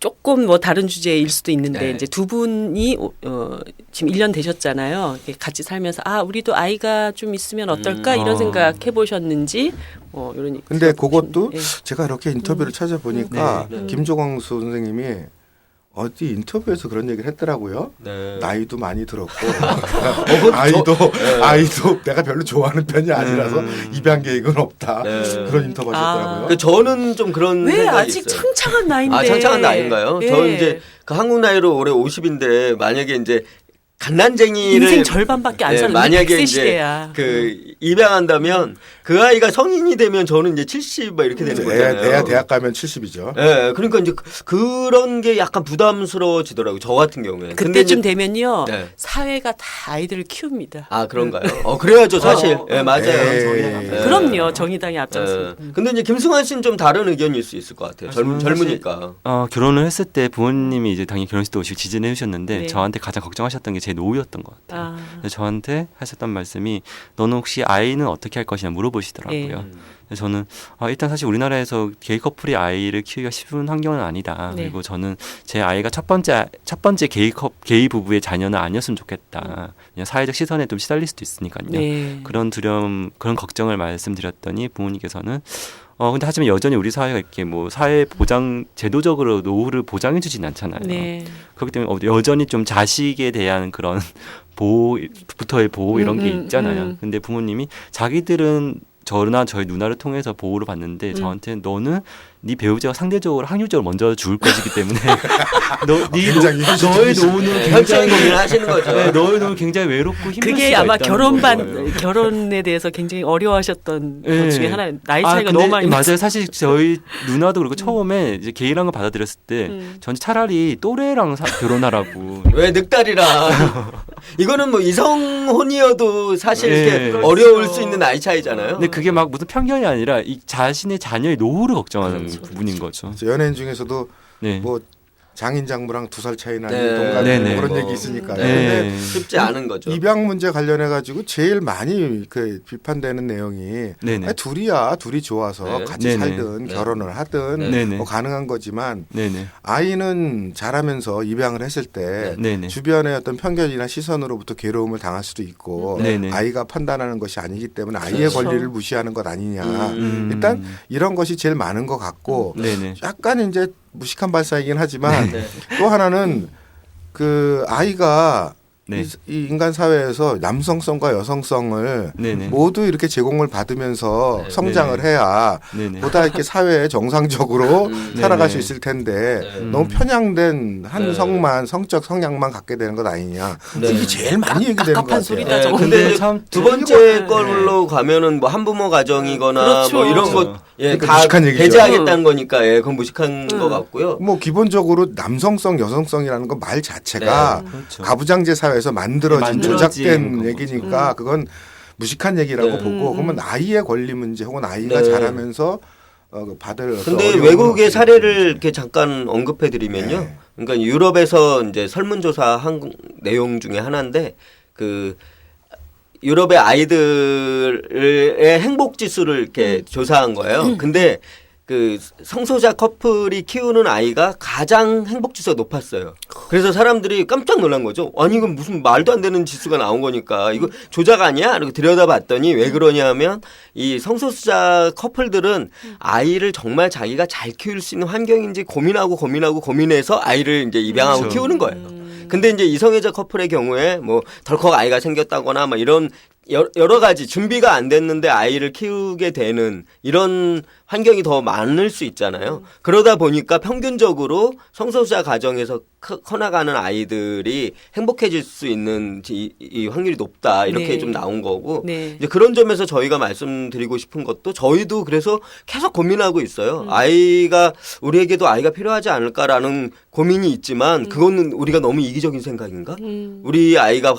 조금 뭐 다른 주제일 수도 있는데 네. 이제 두 분이 지금 1년 되셨잖아요. 이렇게 같이 살면서 우리도 아이가 좀 있으면 어떨까 이런 생각 해보셨는지 이런. 근데 그것도 예. 제가 이렇게 인터뷰를 찾아보니까 네. 김조광 선생님이 어디 인터뷰에서 그런 얘기를 했더라고요. 네. 나이도 많이 들었고 그것도 아이도 내가 별로 좋아하는 편이 아니라서 입양 계획은 없다. 네. 그런 인터뷰 하셨더라고요. 그 저는 좀 그런 왜 생각이 아직 있어요. 창창한 나이인데? 창창한 나이인가요? 예. 저 이제 그 한국 나이로 올해 50인데 만약에 이제 갓난쟁이를 인생 절반밖에 안 사는 만약에 100세 이제 시대야. 입양한다면 그 아이가 성인이 되면 저는 이제 70 막 이렇게 되는 거잖아요. 애야 대학 가면 70이죠. 예, 그러니까 이제 그런 게 약간 부담스러워지더라고요. 저 같은 경우에. 그때쯤 되면요 네. 사회가 다 아이들을 키웁니다. 아 그런가요? 그래야죠 사실. 예, 맞아요. 에이. 그럼요 정의당이 앞장서. 예. 근데 이제 김승환 씨는 좀 다른 의견일 수 있을 것 같아요. 저는 젊으니까. 결혼을 했을 때 부모님이 이제 당연히 결혼식 때 오시고 지지해 주셨는데 네. 저한테 가장 걱정하셨던 게 제 노후였던 것 같아요. 아. 그래서 저한테 하셨던 말씀이 너는 혹시 아이는 어떻게 할 것이냐 물어보시더라고요. 네. 그래서 저는 일단 사실 우리나라에서 게이 커플이 아이를 키우기가 쉬운 환경은 아니다. 네. 그리고 저는 제 아이가 첫 번째 게이 부부의 자녀는 아니었으면 좋겠다. 그냥 사회적 시선에 좀 시달릴 수도 있으니까요. 네. 그런 두려움, 그런 걱정을 말씀드렸더니 부모님께서는 근데 하지만 여전히 우리 사회가 이렇게 뭐 사회 보장 제도적으로 노후를 보장해 주진 않잖아요. 네. 그렇기 때문에 여전히 좀 자식에 대한 그런 보호부터의 보호 이런 게 있잖아요. 근데 부모님이 자기들은 저나 저희 누나를 통해서 보호를 받는데 저한테 너는 네 배우자가 상대적으로 확률적으로 먼저 죽을 것이기 때문에 굉장히 너의 노후는 현실적인 고민을 하시는 거죠. 네, 너의 노후는 굉장히 외롭고 힘들 그게 수가 아마 있다는 거예요. 결혼에 대해서 굉장히 어려워하셨던 네. 것 중에 하나. 나이 차이가 근데 너무 많이 맞아요. 사실 저희 누나도 그렇고 처음에 이제 게이라는 걸 받아들였을 때 전 차라리 또래랑 결혼하라고. 왜 늑다리랑 이거는 뭐 이성혼이어도 사실 네. 이렇게 그렇죠. 어려울 수 있는 나이 차이잖아요. 근데 그게 막 무슨 편견이 아니라 이 자신의 자녀의 노후를 걱정하는 그렇죠. 부분인 거죠. 연예인 중에서도 네. 뭐 장인 장모랑 2살 차이 나는 네. 동갑 네네. 그런 뭐. 얘기 있으니까요. 네. 근데 쉽지 않은 거죠. 입양 문제 관련해 가지고 제일 많이 그 비판되는 내용이 네네. 아니, 둘이 좋아서 네. 같이 네네. 살든 네. 결혼을 하든 네네. 뭐 가능한 거지만 네네. 아이는 자라면서 입양을 했을 때 네네. 주변의 어떤 편견이나 시선으로부터 괴로움을 당할 수도 있고 네네. 아이가 판단하는 것이 아니기 때문에 아이의 그렇죠. 권리를 무시하는 것 아니냐. 음. 일단 이런 것이 제일 많은 것 같고 네네. 약간 이제 무식한 발상이긴 하지만 네. 또 하나는 그 아이가 네. 이 인간 사회에서 남성성과 여성성을 네네. 모두 이렇게 제공을 받으면서 네. 성장을 네네. 해야 네네. 보다 이렇게 사회에 정상적으로 살아갈 네네. 수 있을 텐데 네. 너무 편향된 한 네. 성만 성적 성향만 갖게 되는 것 아니냐. 네. 이게 제일 많이 얘기되는 것 깝깝한 같아요. 소리다. 네, 저거. 근데 이제 참 두 번째 네. 걸로 가면은 뭐 한부모 가정이거나 그렇죠. 뭐 이런 그렇죠. 것 예, 그러니까 다 무식한 얘기죠. 배제하겠다는 거니까 예, 그건 무식한 것 같고요. 뭐 기본적으로 남성성 여성성이라는 건 말 자체가 그렇죠. 가부장제 사회에서 만들어진 만들어진 조작된 거죠. 얘기니까 그건 무식한 얘기라고 네. 보고 그러면 아이의 권리 문제 혹은 아이가 네. 자라면서 받을 어떤 근데 어려움은 외국의 어떻게 사례를 되는지. 이렇게 잠깐 언급해 드리면요. 네. 그러니까 유럽에서 이제 설문조사 한 내용 중에 하나인데 그 유럽의 아이들의 행복 지수를 이렇게 조사한 거예요. 근데 그 성소자 커플이 키우는 아이가 가장 행복 지수가 높았어요. 그래서 사람들이 깜짝 놀란 거죠. 아니 이건 무슨 말도 안 되는 지수가 나온 거니까 이거 조작 아니야? 이렇게 들여다봤더니 왜 그러냐면 이 성소수자 커플들은 아이를 정말 자기가 잘 키울 수 있는 환경인지 고민해서 아이를 이제 입양하고 그렇죠. 키우는 거예요. 근데 이제 이성애자 커플의 경우에 뭐 덜컥 아이가 생겼다거나 막 이런 여러 가지 준비가 안 됐는데 아이를 키우게 되는 이런 환경이 더 많을 수 있잖아요. 그러다 보니까 평균적으로 성소수자 가정에서 커나가는 아이들이 행복해질 수 있는 이 확률이 높다 이렇게 네. 좀 나온 거고 네. 이제 그런 점에서 저희가 말씀드리고 싶은 것도 저희도 그래서 계속 고민하고 있어요. 우리에게도 아이가 필요하지 않을까라는 고민이 있지만 그거는 우리가 너무 이기적인 생각인가? 우리 아이가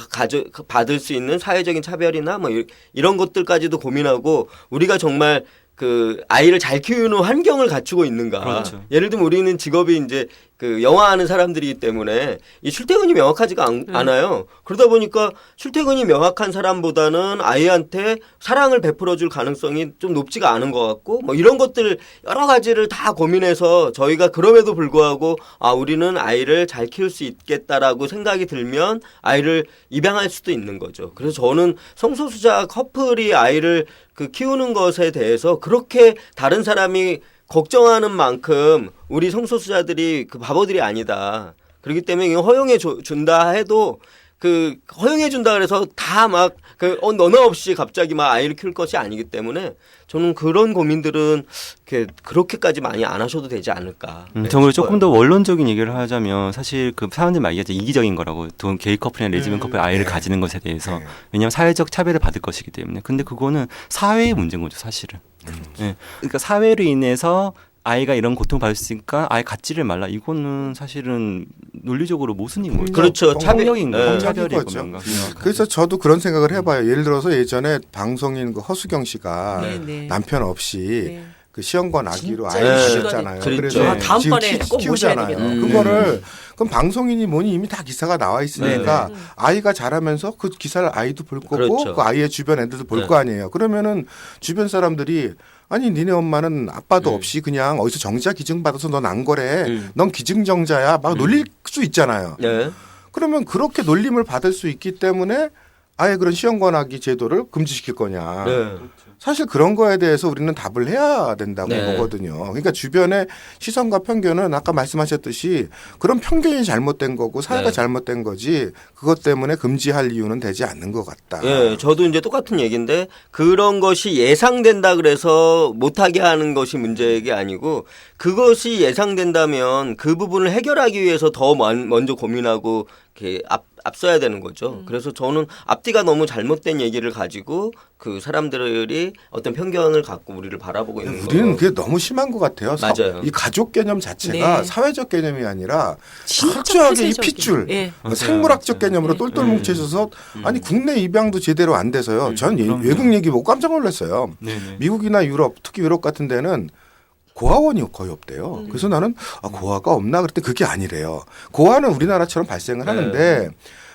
받을 수 있는 사회적인 차별이나 뭐 이런 것들까지도 고민하고 우리가 정말 그 아이를 잘 키우는 환경을 갖추고 있는가? 그렇죠. 예를 들면 우리는 직업이 이제 그 영화하는 사람들이기 때문에 이 출퇴근이 명확하지가 않아요. 그러다 보니까 출퇴근이 명확한 사람보다는 아이한테 사랑을 베풀어줄 가능성이 좀 높지가 않은 것 같고 뭐 이런 것들 여러 가지를 다 고민해서 저희가 그럼에도 불구하고 우리는 아이를 잘 키울 수 있겠다라고 생각이 들면 아이를 입양할 수도 있는 거죠. 그래서 저는 성소수자 커플이 아이를 그 키우는 것에 대해서 그렇게 다른 사람이 걱정하는 만큼 우리 성소수자들이 그 바보들이 아니다. 그렇기 때문에 허용해 준다 해도 그 허용해 준다 그래서 다 막 그 너나 없이 갑자기 막 아이를 키울 것이 아니기 때문에 저는 그런 고민들은 그렇게까지 많이 안 하셔도 되지 않을까. 정말 조금 더 원론적인 얘기를 하자면 사실 그 사람들이 막 얘기하자 이기적인 거라고 돈 게이 커플이나 레즈비언 커플 아이를 가지는 것에 대해서 왜냐하면 사회적 차별을 받을 것이기 때문에 근데 그거는 사회의 문제인 거죠 사실은. 예. 그러니까 사회로 인해서 아이가 이런 고통을 받을 수 있으니까 아예 갖지를 말라. 이거는 사실은 논리적으로 모순인 거죠. 그렇죠. 폭력인 거죠. 네. 차별이고 거죠. 뭔가. 그래서 저도 그런 생각을 해봐요. 예를 들어서 예전에 방송인 그 허수경 씨가 네. 남편 없이 네. 그 시험관 아기로 진짜 아이를 네. 가졌잖아요. 그랬죠. 그래서 아, 다음번에 지금 꼭 모셔야 키우잖아요. 되겠네. 그거를 그럼 방송인이 뭐니 이미 다 기사가 나와 있으니까 아이가 자라면서 그 기사를 아이도 볼 거고 그렇죠. 그 아이의 주변 애들도 볼 네. 거 아니에요. 그러면은 주변 사람들이 아니 니네 엄마는 아빠도 없이 그냥 어디서 정자 기증 받아서 넌 안 거래. 넌 기증정자야. 막 놀릴 수 있잖아요. 네. 그러면 그렇게 놀림을 받을 수 있기 때문에 아예 그런 시험관하기 제도를 금지시킬 거냐. 네. 사실 그런 거에 대해서 우리는 답을 해야 된다고 네. 보거든요. 그러니까 주변의 시선과 편견은 아까 말씀하셨듯이 그런 편견이 잘못된 거고 사회가 네. 잘못된 거지 그것 때문에 금지할 이유는 되지 않는 것 같다. 예, 저도 이제 똑같은 얘기인데 그런 것이 예상된다 그래서 못하게 하는 것이 문제가 아니고 그것이 예상된다면 그 부분을 해결하기 위해서 더 먼저 고민하고 이렇게 앞서야 되는 거죠. 그래서 저는 앞뒤가 너무 잘못된 얘기를 가지고 그 사람들이 어떤 편견을 갖고 우리를 바라보고 있는 우리는 거. 그게 너무 심한 것 같아요. 맞아요. 이 가족 개념 자체가 네. 사회적 개념이 아니라 진짜 철저하게 이 폐쇄적인. 핏줄 예. 생물학적 개념으로 똘똘 뭉쳐있어서 아니 국내 입양도 제대로 안 돼서요. 저는 그럼요. 외국 얘기 보고 깜짝 놀랐어요. 네네. 미국이나 유럽 특히 유럽 같은 데는 고아원이 거의 없대요. 그래서 나는 고아가 없나 그랬더니 그게 아니래요. 고아는 우리나라처럼 발생을 하는데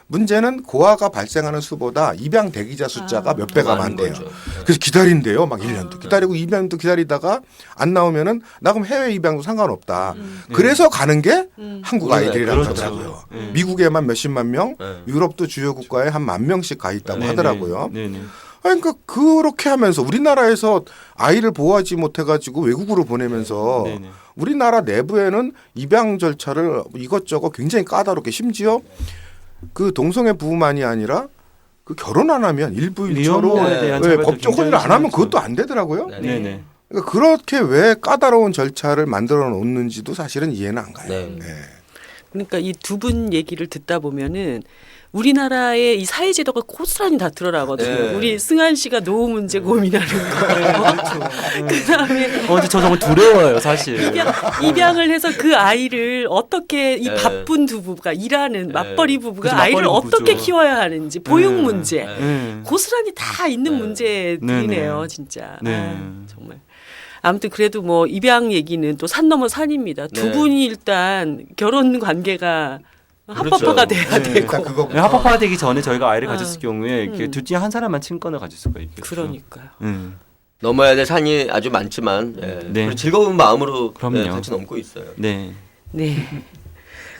문제는 고아가 발생하는 수보다 입양 대기자 숫자가 몇 배가 많은 많대요. 거죠. 그래서 기다린대요. 막 1년도 기다리고 2년도 기다리다가 안 나오면은 나 그럼 해외 입양도 상관없다. 그래서 가는 게 한국 아이들이라고 그렇죠. 하더라고요. 미국에만 몇십만 명, 네. 유럽도 주요 국가에 한 10,000명씩 가 있다고 네네. 하더라고요. 네네. 그러니까 그렇게 하면서 우리나라에서 아이를 보호하지 못해가지고 외국으로 보내면서 네네. 우리나라 내부에는 입양 절차를 이것저것 굉장히 까다롭게 심지어 그 동성애 부부만이 아니라 그 결혼 안 하면 일부 일처로 미혼모에 대한 왜 차별도 법적 굉장히 혼인을 안 하면 심하죠. 그것도 안 되더라고요. 네. 네네. 그러니까 그렇게 왜 까다로운 절차를 만들어 놓는지도 사실은 이해는 안 가요. 네. 네. 그러니까 이 두 분 얘기를 듣다 보면은 우리나라의 이 사회제도가 고스란히 다 드러나거든요. 네. 우리 승한 씨가 노후 문제 고민하는 거. 그다음에 근데 저 정말 두려워요, 사실. 입양을 해서 그 아이를 어떻게 이 네. 바쁜 두 부부가 일하는 맞벌이 부부가 그죠, 아이를 맞벌이 부부죠. 어떻게 키워야 하는지 보육 네. 문제 네. 고스란히 다 있는 네. 문제들이네요, 네. 진짜. 네. 아, 정말. 아무튼 그래도 뭐 입양 얘기는 또 산 넘어 산입니다. 두 네. 분이 일단 결혼 관계가 합법화가 돼야 네. 되고. 일단 그거 네, 합법화 되기 전에 저희가 아이를 가졌을 아. 경우에 이렇게 둘 중에 한 사람만 친권을 가질 수가 있겠죠. 그러니까요. 넘어야 될 산이 아주 많지만 예. 네. 우리 즐거운 마음으로 그럼요. 예, 같이 넘고 있어요. 네. 네.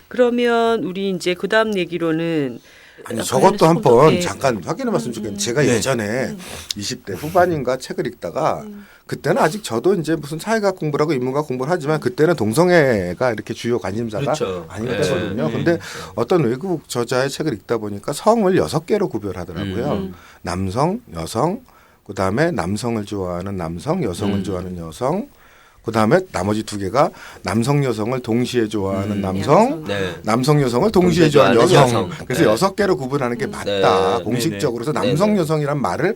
그러면 우리 이제 그 다음 얘기로는 아니 저것도 한번 네. 잠깐 확인해 봤으면 좋겠는데 제가 네. 예전에 20대 후반인가 책을 읽다가 그때는 아직 저도 이제 무슨 사회학 공부를 하고 인문학 공부를 하지만 그때는 동성애가 이렇게 주요 관심사가 그렇죠. 아니었거든요. 네. 근데 어떤 외국 저자의 책을 읽다 보니까 성을 6개로 구별하더라고요. 남성, 여성, 그다음에 남성을 좋아하는 남성, 여성을 좋아하는 여성, 그다음에 나머지 2개가 남성 여성을 동시에 좋아하는 남성, 네. 남성 여성을 동시에 동시에 좋아하는 좋아하는 여성. 여성. 그래서 네. 6개로 구분하는 게 맞다. 네. 공식적으로. 그래서 네네. 남성 여성이란 말을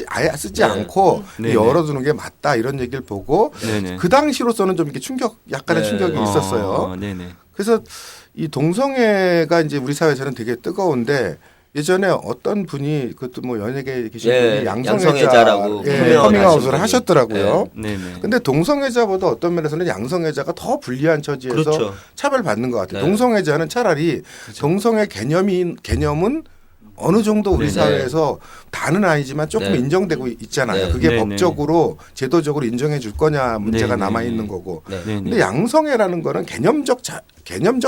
아예 쓰지 네. 않고 네네. 열어두는 게 맞다. 이런 얘기를 보고 네네. 그 당시로서는 좀 이렇게 약간의 네. 충격이 있었어요. 네네. 그래서 이 동성애가 이제 우리 사회에서는 되게 뜨거운데 예전에 어떤 분이 그것도 뭐 연예계에 계신 예, 분이 양성애자라고 커밍아웃을 하신 하셨더라고요. 네네. 근데 동성애자보다 어떤 면에서는 양성애자가 더 불리한 처지에서 그렇죠. 차별받는 것 같아요. 네. 동성애자는 차라리 동성애 개념은 어느 정도 우리 네네. 사회에서 다는 아니지만 조금 네. 인정되고 있잖아요. 네. 그게 네네. 법적으로 제도적으로 인정해 줄 거냐 문제가 네네. 남아 있는 거고. 네. 네네. 근데 양성애라는 거는 개념적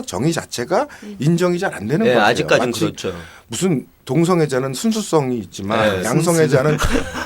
정의 자체가 인정이 잘 안 되는 네, 거예요. 아직까지는 마치 그렇죠. 무슨 동성애자는 순수성이 있지만 네, 양성애자는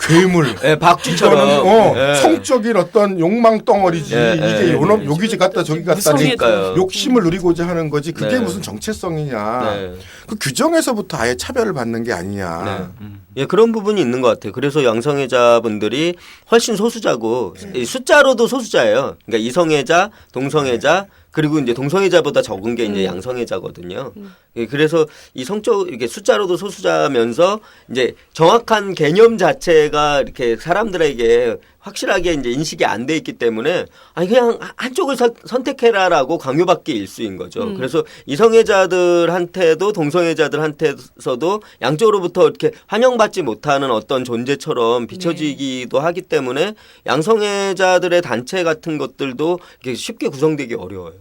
괴물. 예, 박쥐처럼. 예. 성적인 어떤 욕망 덩어리지. 예, 이게 예, 여기 갔다 저기 갔다 그러니까요. 욕심을 누리고자 하는 거지. 그게 네. 무슨 정체성이냐. 네. 그 규정에서부터 아예 차별을 받는 게 아니냐. 예, 그런 부분이 있는 것 같아요. 그래서 양성애자분들이 훨씬 소수자고 이 숫자로도 소수자예요. 그러니까 이성애자, 동성애자 그리고 이제 동성애자보다 적은 게 이제 양성애자거든요. 예, 그래서 이 성적 이렇게 숫자로도 소수자면서 이제 정확한 개념 자체가 이렇게 사람들에게 확실하게 이제 인식이 안 돼 있기 때문에 아니 그냥 한쪽을 선택해라라고 강요받기 일수인 거죠. 그래서 이성애자들한테도 동성애자들한테서도 양쪽으로부터 이렇게 환영받지 못하는 어떤 존재처럼 비춰지기도 하기 때문에 양성애자들의 단체 같은 것들도 이렇게 쉽게 구성되기 어려워요.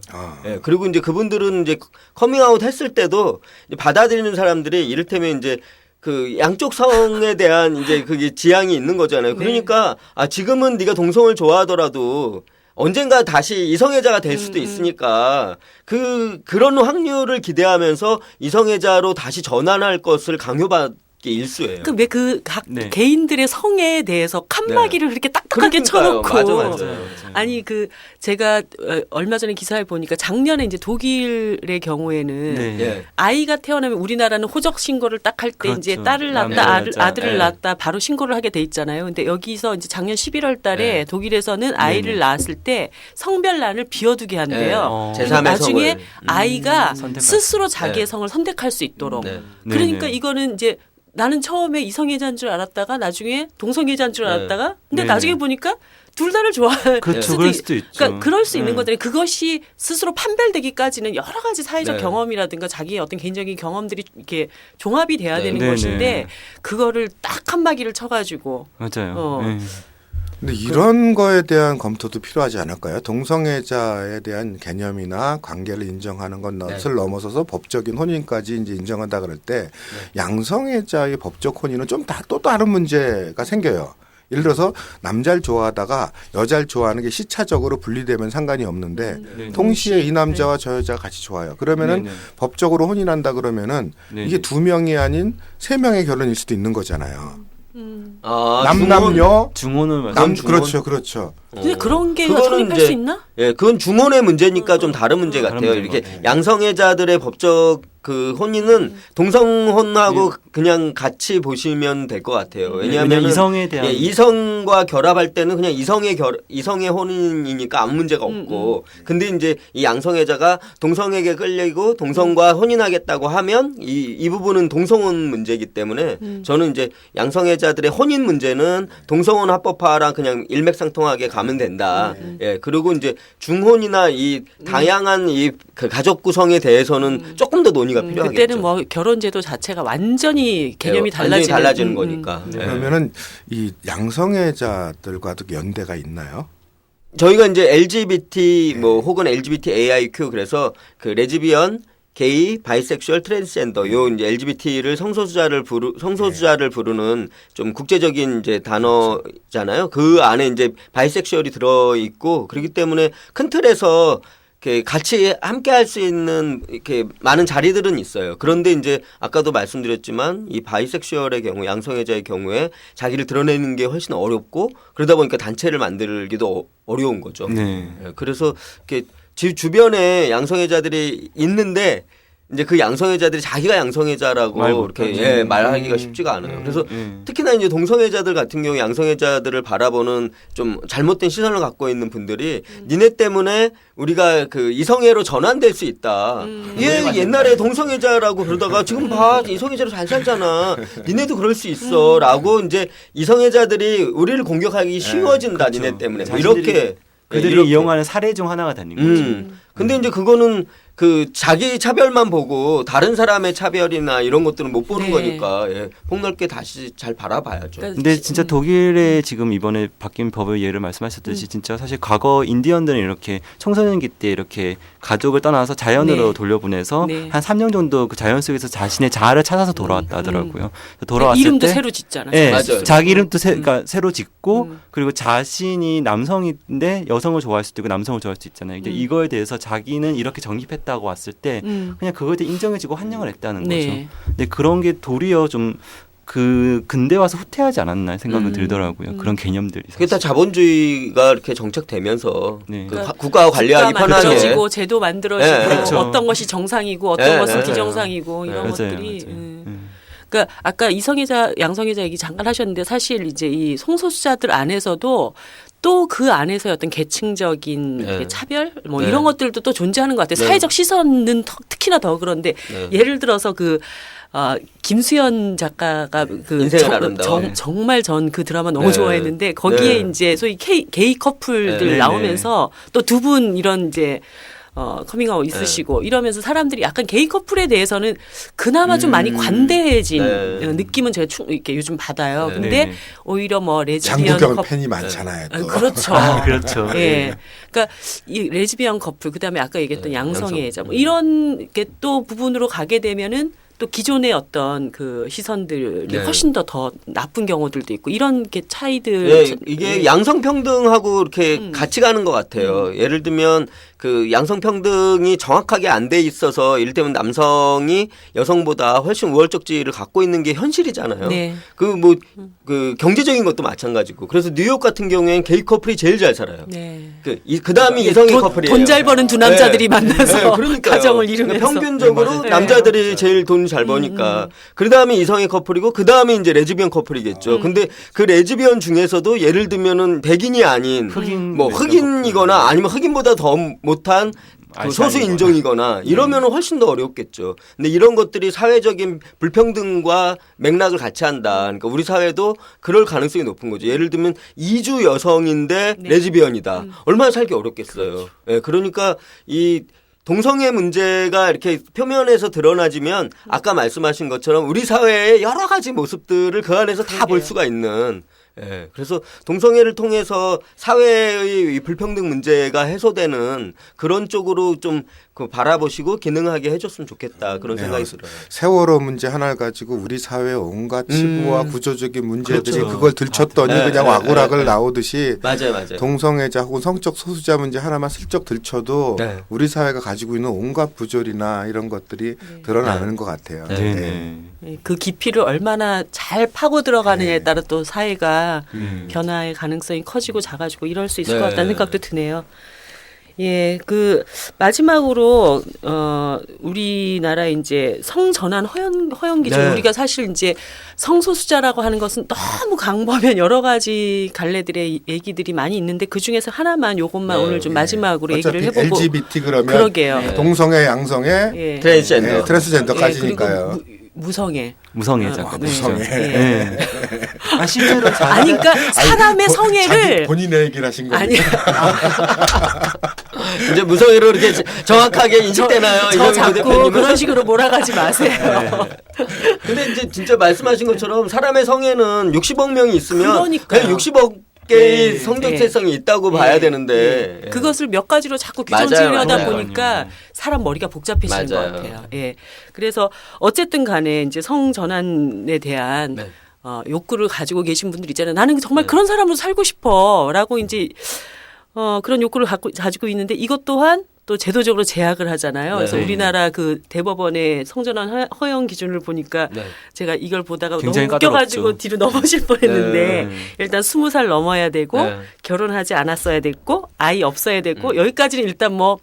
예, 그리고 이제 그분들은 이제 커밍아웃 했을 때도 이제 받아들이는 사람들이 이를테면 이제 그 양쪽 성에 대한 이제 그게 지향이 있는 거잖아요. 그러니까 아 지금은 네가 동성을 좋아하더라도 언젠가 다시 이성애자가 될 수도 있으니까 그런 확률을 기대하면서 이성애자로 다시 전환할 것을 강요받기 일수예요. 그 왜 그 각 네. 개인들의 성에 대해서 칸막이를 그렇게 딱딱하게 그러니까요. 쳐놓고 맞아요. 아니 그 제가 얼마 전에 기사에 보니까 작년에 이제 독일의 경우에는 네. 예. 아이가 태어나면 우리나라는 호적 신고를 딱 할 때 그렇죠. 이제 딸을 낳았다 남자, 아들을 예. 낳았다 바로 신고를 하게 돼 있잖아요. 근데 여기서 이제 작년 11월 달에 네. 독일에서는 아이를 낳았을 때 성별란을 비워두게 한대요. 제 그리고 3의 나중에 성을. 아이가 선택할 스스로 자기의 네. 성을 선택할 수 있도록. 네. 그러니까 네. 이거는 이제 나는 처음에 이성애자인 줄 알았다가 나중에 동성애자인 줄 네. 알았다가 근데 네. 나중에 보니까 둘 다를 좋아할 그렇죠. 그럴 수도 있죠. 그러니까 그럴 수 있는 네. 것들이 그것이 스스로 판별되기까지는 여러 가지 사회적 네. 경험이라든가 자기의 어떤 개인적인 경험들이 이렇게 종합이 돼야 네. 되는 네, 것인데 네. 그거를 딱 한 마기를 쳐가지고 맞아요. 네. 근데 이런 거에 대한 검토도 필요하지 않을까요? 동성애자에 대한 개념이나 관계를 인정하는 것을 넘어서서 법적인 혼인까지 이제 인정한다 그럴 때 양성애자의 법적 혼인은 좀 또 다른 문제가 생겨요. 예를 들어서 남자를 좋아하다가 여자를 좋아하는 게 시차적으로 분리되면 상관이 없는데 네. 동시에 이 남자와 저 여자가 같이 좋아요. 그러면은 네, 네. 법적으로 혼인한다 그러면은 네, 이게 네. 2명이 아닌 3명의 결혼일 수도 있는 거잖아요. 아, 남남녀 중혼을 그렇죠, 그렇죠. 근데 그런 게 그거는 성립할 이제 수 있나? 예, 그건 중혼의 문제니까 좀 다른 문제 다른 같아요. 문제인 이렇게 것 같아요. 양성애자들의 법적 그 혼인은 동성혼하고 그냥 같이 보시면 될 것 같아요. 왜냐하면 왜냐면 이성에 대한 이성과 결합할 때는 그냥 이성의 혼인이니까 아무 문제가 없고, 근데 이제 이 양성애자가 동성에게 끌리고 동성과 혼인하겠다고 하면 이 부분은 동성혼 문제이기 때문에 저는 이제 양성애자들의 혼인 문제는 동성혼 합법화랑 그냥 일맥상통하게 가면 된다. 예, 그리고 이제 중혼이나 이 다양한 이 그 가족 구성에 대해서는 조금 더 논의가 필요하겠죠. 그때는 뭐 결혼 제도 자체가 완전히 개념이 네, 완전히 달라지는 달라지는 거니까. 네. 그러면은 이 양성애자들과도 연대가 있나요? 저희가 이제 LGBT 뭐 혹은 LGBTAIQ 그래서 그 레즈비언, 게이, 바이섹슈얼, 트랜스젠더 요 이제 LGBT를 성소수자를 부르는 좀 국제적인 이제 단어잖아요. 그 안에 이제 바이섹슈얼이 들어 있고 그렇기 때문에 큰 틀에서 이렇게 같이 함께 할 수 있는 이렇게 많은 자리들은 있어요. 그런데 이제 아까도 말씀드렸지만 이 바이섹슈얼의 경우, 양성애자의 경우에 자기를 드러내는 게 훨씬 어렵고 그러다 보니까 단체를 만들기도 어려운 거죠. 네. 그래서 이렇게 주변에 양성애자들이 있는데 이제 그 양성애자들이 자기가 양성애자라고 말 이렇게 못하죠. 말하기가 쉽지가 않아요. 그래서 특히나 이제 동성애자들 같은 경우 양성애자들을 바라보는 좀 잘못된 시선을 갖고 있는 분들이 니네 때문에 우리가 그 이성애로 전환될 수 있다. 얘 옛날에 동성애자라고 그러다가 지금 봐 이성애자로 잘 살잖아. 니네도 그럴 수 있어라고 이제 이성애자들이 우리를 공격하기 쉬워진다. 그렇죠. 니네 때문에 뭐 자신들이 이렇게 그들이 이렇게. 이용하는 사례 중 하나가 되는 거죠. 근데 이제 그거는 그 자기 차별만 보고 다른 사람의 차별이나 이런 것들은 못 보는 네. 거니까 폭넓게 다시 잘 바라봐야죠. 그러니까 근데 진짜 독일에 지금 이번에 바뀐 법의 예를 말씀하셨듯이 진짜 사실 과거 인디언들은 이렇게 청소년기 때 이렇게 가족을 떠나서 자연으로 네. 돌려보내서 네. 한 3년 정도 그 자연 속에서 자신의 자아를 찾아서 돌아왔다 하더라고요. 돌아왔을 이름도 때 새로 짓잖아. 네, 맞아요. 자기 이름도 그러니까 새로 짓고 그리고 자신이 남성인데 여성을 좋아할 수도 있고 남성을 좋아할 수도 있잖아요. 이제 이거에 대해서 자기는 이렇게 정립했다. 잘못됐다고 왔을 때 그냥 그거에 대해 인정해주고 환영을 했다는 네. 거죠. 근데 그런 게 도리어 좀 그 근대 와서 후퇴하지 않았나 생각은 들더라고요. 그런 개념들이. 그게 다 자본주의가 이렇게 정착되면서 네. 그 국가가 관리하기 국가 편하게 만들어지고 제도 만들어지고 네, 그렇죠. 어떤 것이 정상이고 어떤 네, 것은 네, 비정상이고 이런 맞아요, 것들이 맞아요. 그러니까 아까 이성애자 양성애자 얘기 잠깐 하셨는데 사실 이제 이 성소수자들 안에서도 또 그 안에서의 어떤 계층적인 네. 이렇게 차별 뭐 네. 이런 것들도 또 존재하는 것 같아요. 네. 사회적 시선은 특히나 더 그런데 네. 예를 들어서 김수현 작가가 인생은 아름다워. 정말 전 그 드라마 너무 네. 좋아했는데 거기에 네. 이제 소위 게이 커플들 네. 나오면서 또 두 분 이런 이제 커밍아웃 있으시고 이러면서 사람들이 약간 게이 커플에 대해서는 그나마 좀 많이 관대해진 네. 느낌은 제가 이렇게 요즘 받아요. 네. 근데 네. 오히려 뭐 레즈비언 장국영 커플 팬이 많잖아요. 또. 그렇죠. 그렇죠. 예. 그러니까 이 레즈비언 커플 그다음에 아까 얘기했던 네, 양성애자 뭐 이런 게 또 부분으로 가게 되면은 또 기존의 어떤 그 시선들이 네. 훨씬 더 나쁜 경우들도 있고 이런 게 차이들 예, 이게 양성평등하고 이렇게 음. 같이 가는 것 같아요. 예를 들면 그 양성평등이 정확하게 안 돼 있어서 이를테면 남성이 여성보다 훨씬 우월적 지위를 갖고 있는 게 현실이잖아요. 네. 그 경제적인 것도 마찬가지고. 그래서 뉴욕 같은 경우에는 게이 커플이 제일 잘 살아요. 네. 그 다음이 이성의 커플이에요. 돈 잘 버는 두 남자들이 만나서 그러니까요. 가정을 이루면서 그러니까 평균적으로 네. 남자들이 제일 돈 잘 버니까 그 다음에 이성의 커플이고 그 다음에 이제 레즈비언 커플이겠죠. 근데 그 레즈비언 중에서도 예를 들면은 백인이 아닌 흑인 뭐 흑인이거나 아니면 흑인보다 더 못한 그 소수 인종이거나 이러면은 훨씬 더 어렵겠죠. 근데 이런 것들이 사회적인 불평등과 맥락을 같이 한다. 그러니까 우리 사회도 그럴 가능성이 높은 거죠. 예를 들면 이주 여성인데 네. 레즈비언이다. 얼마나 살기 어렵겠어요. 예, 그러니까 이 동성애 문제가 이렇게 표면에서 드러나지면 아까 말씀하신 것처럼 우리 사회의 여러 가지 모습들을 그 안에서 다 볼 수가 있는. 예. 그래서 동성애를 통해서 사회의 이 불평등 문제가 해소되는 그런 쪽으로 좀 그 바라보시고 기능하게 해줬으면 좋겠다. 그런 생각이 들어요. 세월호 문제 하나를 가지고 우리 사회의 온갖 치부와 구조적인 문제들이 그렇죠. 그걸 들쳤더니 네, 그냥 네, 와구락을 네, 나오듯이 맞아요. 동성애자 혹은 성적 소수자 문제 하나만 슬쩍 들쳐도 네. 우리 사회가 가지고 있는 온갖 부조리나 이런 것들이 드러나는 것 같아요. 네. 네. 네, 그 깊이를 얼마나 잘 파고 들어가느냐에 따라 또 사회가 변화의 가능성이 커지고 작아지고 이럴 수 있을 네. 것 같다는 생각도 드네요. 예, 그 마지막으로 우리나라 이제 성전환 허용 기준 네. 우리가 사실 이제 성소수자라고 하는 것은 너무 강보면 여러 가지 갈래들의 얘기들이 많이 있는데 그 중에서 하나만 요것만 네. 오늘 좀 마지막으로 어차피 얘기를 해보고 LGBT 그러면 그러게요. 동성애, 양성애, 예. 트랜스젠더. 네, 트랜스젠더까지니까요. 예, 그리고 무성애. 무성애자. 네. 무성애. 예. 실제로 아니 그러니까 사람의 자기 성애를 본인의 얘기를 하신 거예요. 아니 이제 무성애로 이렇게 정확하게 인식되나요? 저 이정희 자꾸 대표님은? 그런 식으로 몰아가지 마세요. 근데 이제 진짜 말씀하신 것처럼 사람의 성애는 60억 명이 있으면 그러니까요. 그냥 60억 개의 네. 성정체성이 네. 있다고 네. 봐야 되는데 네. 그것을 몇 가지로 자꾸 맞아요, 규정지으려 하다 맞아요. 보니까 사람 머리가 복잡해지는 맞아요. 것 같아요. 예. 그래서 어쨌든 간에 이제 성전환에 대한 네. 욕구를 가지고 계신 분들 있잖아요. 나는 정말 그런 사람으로 살고 싶어라고 이제 그런 욕구를 가지고 있는데 이것 또한 또 제도적으로 제약을 하잖아요. 그래서 네. 우리나라 그 대법원의 성전환 허용 기준을 보니까 네. 제가 이걸 보다가 굉장히 너무 웃겨가지고 까다롭죠. 뒤로 넘어질 뻔했는데 네. 일단 20살 넘어야 되고 네. 결혼하지 않았어야 됐고 아이 없어야 됐고 여기까지는 일단 뭐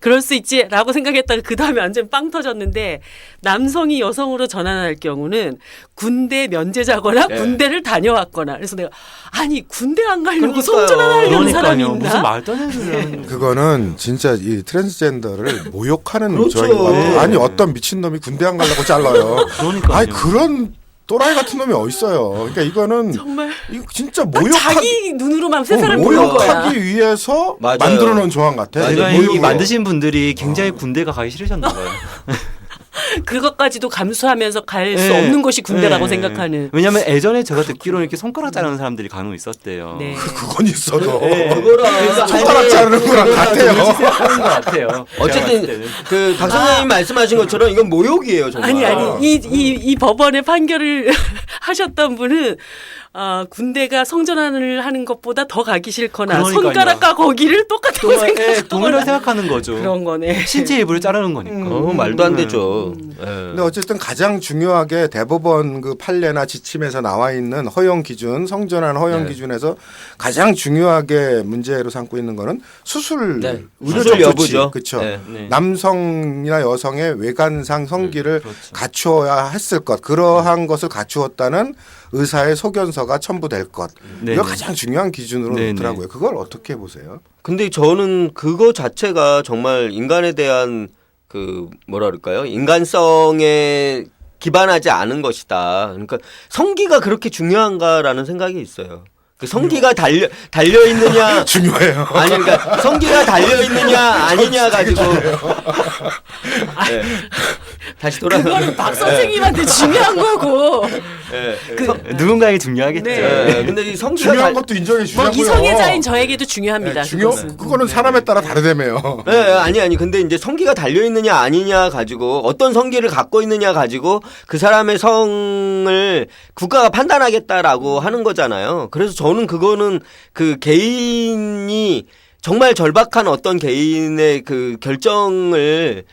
그럴 수 있지라고 생각했다가 그 다음에 완전 빵 터졌는데 남성이 여성으로 전환할 경우는 군대 면제자거나 네. 군대를 다녀왔거나 그래서 내가 아니 군대 안 가려고 그러니까요. 성전환하려는 사람이 그러니까요. 있나? 무슨 말도 안 되는 소리 하는 그거는 진짜 이 트랜스젠더를 모욕하는 그렇죠. 조항인 것 같아요. 네. 아니 어떤 미친 놈이 군대 안 가려고 잘라요. 그러니까요. 아니 그런 또라이 같은 놈이 어딨어요. 그러니까 이거는 정말 이거 진짜 딱 모욕하기 자기 눈으로만 세상을 보는 거야. 모욕하기 위해서 맞아요. 만들어 놓은 조항 같아. 맞아요. 제가 모욕으로. 이 만드신 분들이 굉장히 군대가 가기 싫으셨나 봐요. 그것까지도 감수하면서 갈 수 네. 없는 곳이 군대라고 네. 생각하는. 왜냐하면 예전에 제가 듣기로는 이렇게 손가락 자르는 사람들이 간혹 있었대요. 네. 그건 있어도 그거랑 손가락 자르는 거랑 같아요. 하는 것 같아요. 어쨌든 그 박 선생님 말씀하신 것처럼 이건 모욕이에요 정말. 아니 이 법원의 판결을 하셨던 분은 군대가 성전환을 하는 것보다 더 가기 싫거나 그러니까요. 손가락과 거기를 똑같다고 생각하거나 동일하게 생각하는 거죠. 그런 거네. 신체 일부를 자르는 거니까. 말도 안 되죠. 예. 근데 어쨌든 가장 중요하게 대법원 그 판례나 지침에서 나와 있는 허용 기준, 성전환 허용 네. 기준에서 가장 중요하게 문제로 삼고 있는 거는 수술 네. 의료적 수술 조치, 여부죠. 그렇죠. 네. 네. 남성이나 여성의 외관상 성기를 그렇죠. 갖추어야 했을 것, 그러한 것을 갖추었다는 의사의 소견서가 첨부될 것. 네. 이거 가장 중요한 기준으로 네. 놓더라고요. 그걸 어떻게 보세요? 근데 저는 그거 자체가 정말 인간에 대한 그 뭐라 그럴까요? 인간성에 기반하지 않은 것이다. 그러니까 성기가 그렇게 중요한가라는 생각이 있어요. 그 성기가 달려 있느냐 중요해요. 아니 그러니까 성기가 달려 있느냐 아니냐 가지고 네. 다시 돌아. 그거는 박 선생님한테 중요한 거고. 네. 누군가에게 중요하겠죠. 네. 네. 근데 이 성기가 중요한 것도 인정해 뭐 주자고요. 이성애자인 저에게도 중요합니다. 네, 그거는 사람에 따라 다르다며요. 네, 아니. 근데 이제 성기가 달려있느냐 아니냐 가지고 어떤 성기를 갖고 있느냐 가지고 그 사람의 성을 국가가 판단하겠다라고 하는 거잖아요. 그래서 저는 그거는 그 개인이 정말 절박한 어떤 개인의 그 결정을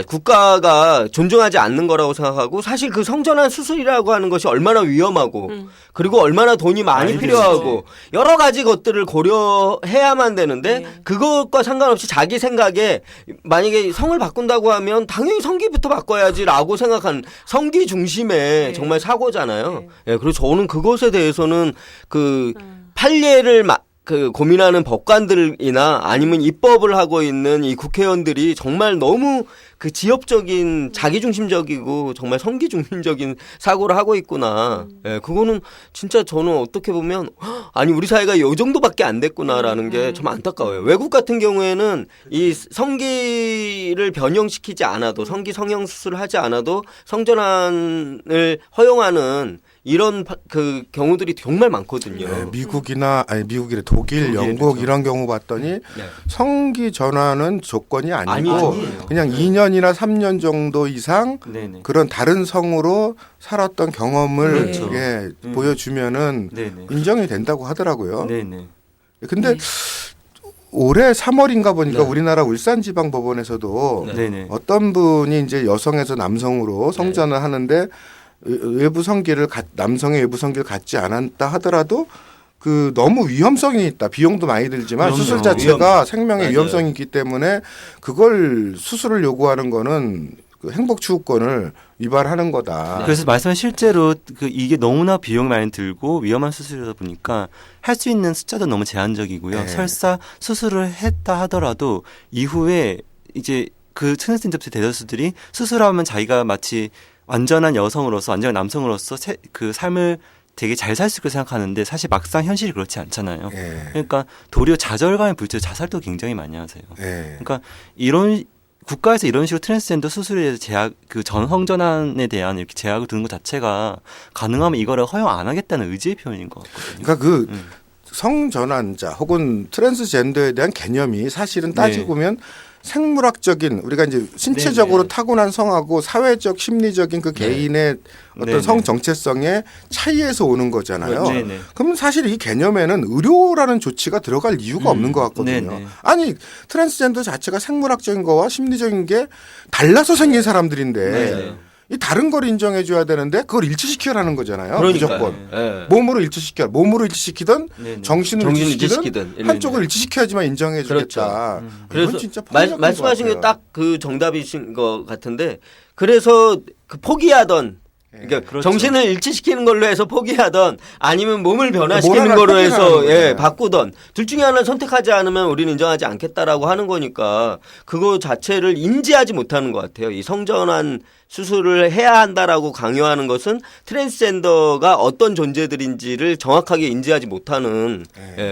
국가가 존중하지 않는 거라고 생각하고 사실 그 성전환 수술이라고 하는 것이 얼마나 위험하고 그리고 얼마나 돈이 많이 필요하고 여러 가지 것들을 고려해야만 되는데 그것과 상관없이 자기 생각에 만약에 성을 바꾼다고 하면 당연히 성기부터 바꿔야지라고 생각한 성기 중심의 정말 사고잖아요. 예, 그래서 저는 그것에 대해서는 그 판례를 고민하는 법관들이나 아니면 입법을 하고 있는 이 국회의원들이 정말 너무 그 지엽적인 자기중심적이고 정말 성기중심적인 사고를 하고 있구나. 예, 그거는 진짜 저는 어떻게 보면 아니 우리 사회가 이 정도밖에 안 됐구나라는 게 좀 안타까워요. 외국 같은 경우에는 이 성기를 변형시키지 않아도 성기 성형 수술을 하지 않아도 성전환을 허용하는 이런 그 경우들이 정말 많거든요. 네, 미국이래 독일, 영국 그렇죠. 이런 경우 봤더니 네. 성기 전환은 조건이 아니고 아니에요. 그냥 2년이나 3년 정도 이상 네네. 그런 다른 성으로 살았던 경험을 그렇죠. 예, 보여주면은 네네. 인정이 된다고 하더라고요. 네네. 근데 올해 3월인가 보니까 네. 우리나라 울산지방법원에서도 네네. 어떤 분이 이제 여성에서 남성으로 성전을 하는데 외부 성기를 남성의 외부 성기를 갖지 않았다 하더라도 그 너무 위험성이 있다. 비용도 많이 들지만 그럼요. 수술 자체가 생명의 맞아요. 위험성이 있기 때문에 그걸 수술을 요구하는 거는 그 행복추구권을 위반하는 거다. 그래서 말씀은 실제로 이게 너무나 비용이 많이 들고 위험한 수술이다 보니까 할 수 있는 숫자도 너무 제한적이고요. 네. 설사 수술을 했다 하더라도 이후에 이제 그 트랜스젠더 대다수들이 수술하면 자기가 마치 완전한 여성으로서 완전한 남성으로서 그 삶을 되게 잘 살 수 있게 생각하는데 사실 막상 현실이 그렇지 않잖아요. 예. 그러니까 도리어 좌절감에 부딪혀 자살도 굉장히 많이 하세요. 예. 그러니까 이런 국가에서 이런 식으로 트랜스젠더 수술에 대해서 제약, 그 전성전환에 대한 이렇게 제약을 두는 것 자체가 가능하면 이거를 허용 안 하겠다는 의지의 표현인 것 같거든요. 그러니까 그 성전환자 혹은 트랜스젠더에 대한 개념이 사실은 따지고 보면 생물학적인 우리가 이제 신체적으로 네네. 타고난 성하고 사회적 심리적인 그 개인의 어떤 네네. 성 정체성의 차이에서 오는 거잖아요. 네네. 그럼 사실 이 개념에는 의료라는 조치가 들어갈 이유가 없는 것 같거든요. 네네. 아니 트랜스젠더 자체가 생물학적인 거와 심리적인 게 달라서 생긴 사람들인데 네. 이 다른 걸 인정해 줘야 되는데 그걸 일치시켜라는 거잖아요. 그러니까요. 무조건. 예. 몸으로 일치시키든 네네. 정신을 정신을 일치시키든 일치시키든 한쪽을 일치시켜야지만 인정해 주겠다. 그래서 이건 진짜 폭력인 말씀하신 것 게 같아요. 딱 그 정답이신 것 같은데 그래서 그 포기하던 그러니까 그렇죠. 정신을 일치시키는 걸로 해서 포기하던 아니면 몸을 뭘 변화시키는 하나 걸로 포기하는 해서 거잖아요. 바꾸던 둘 중에 하나를 선택하지 않으면 우리는 인정하지 않겠다라고 하는 거니까 그거 자체를 인지하지 못하는 것 같아요. 이 성전환 수술을 해야 한다라고 강요하는 것은 트랜스젠더가 어떤 존재들인지를 정확하게 인지하지 못하는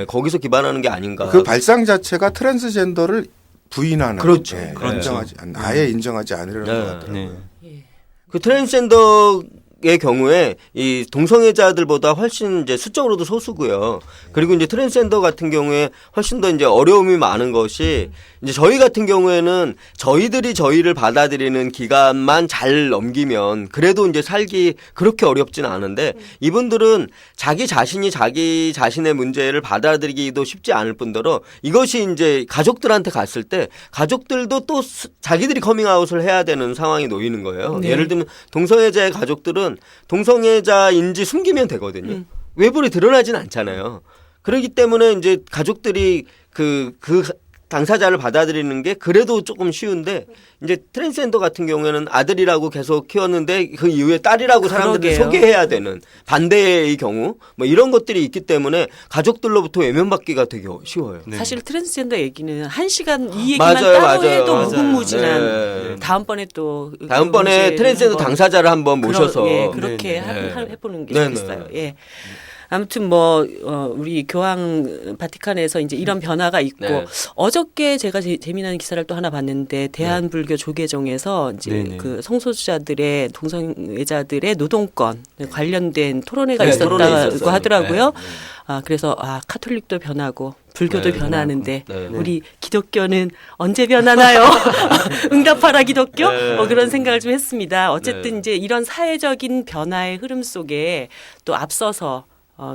거기서 기반하는 게 아닌가. 그 발상 자체가 트랜스젠더를 부인하는 그렇죠. 예, 그렇죠. 인정하지 아예 인정하지 않으려는 네. 것 같아요. 네. 그 트랜스젠더 의 경우에 이 동성애자들보다 훨씬 이제 수적으로도 소수고요. 그리고 이제 트랜스젠더 같은 경우에 훨씬 더 이제 어려움이 많은 것이 이제 저희 같은 경우에는 저희들이 저희를 받아들이는 기간만 잘 넘기면 그래도 이제 살기 그렇게 어렵진 않은데 이분들은 자기 자신이 자기 자신의 문제를 받아들이기도 쉽지 않을 뿐더러 이것이 이제 가족들한테 갔을 때 가족들도 또 자기들이 커밍아웃을 해야 되는 상황이 놓이는 거예요. 네. 예를 들면 동성애자의 가족들은 동성애자인지 숨기면 되거든요. 외부로 드러나진 않잖아요. 그렇기 때문에 이제 가족들이 그 당사자를 받아들이는 게 그래도 조금 쉬운데 이제 트랜스젠더 같은 경우에는 아들이라고 계속 키웠는데 그 이후에 딸이라고 사람들이 그러게요. 소개해야 되는 반대의 경우 뭐 이런 것들이 있기 때문에 가족들로부터 외면받기가 되게 쉬워요. 네. 사실 트랜스젠더 얘기는 1시간 이 얘기만 맞아요, 따로 맞아요. 해도 맞아요. 무궁무진한 네. 다음번에 또 다음번에 문제를 트랜스젠더 한번 당사자를 한번 모셔서 예, 그렇게 네. 해보는 게 네, 좋겠어요. 네. 예. 아무튼 뭐 우리 교황 바티칸에서 이제 이런 변화가 있고 네. 어저께 제가 재미난 기사를 또 하나 봤는데 대한불교 조계종에서 이제 네, 네. 그 성소수자들의 동성애자들의 노동권 관련된 토론회가 네, 있었다고 토론회 있었어요. 하더라고요. 네, 네. 아 그래서 카톨릭도 변하고 불교도 네, 변하는데 네, 네. 우리 기독교는 언제 변하나요? 응답하라 기독교? 네. 그런 생각을 좀 했습니다. 어쨌든 네. 이제 이런 사회적인 변화의 흐름 속에 또 앞서서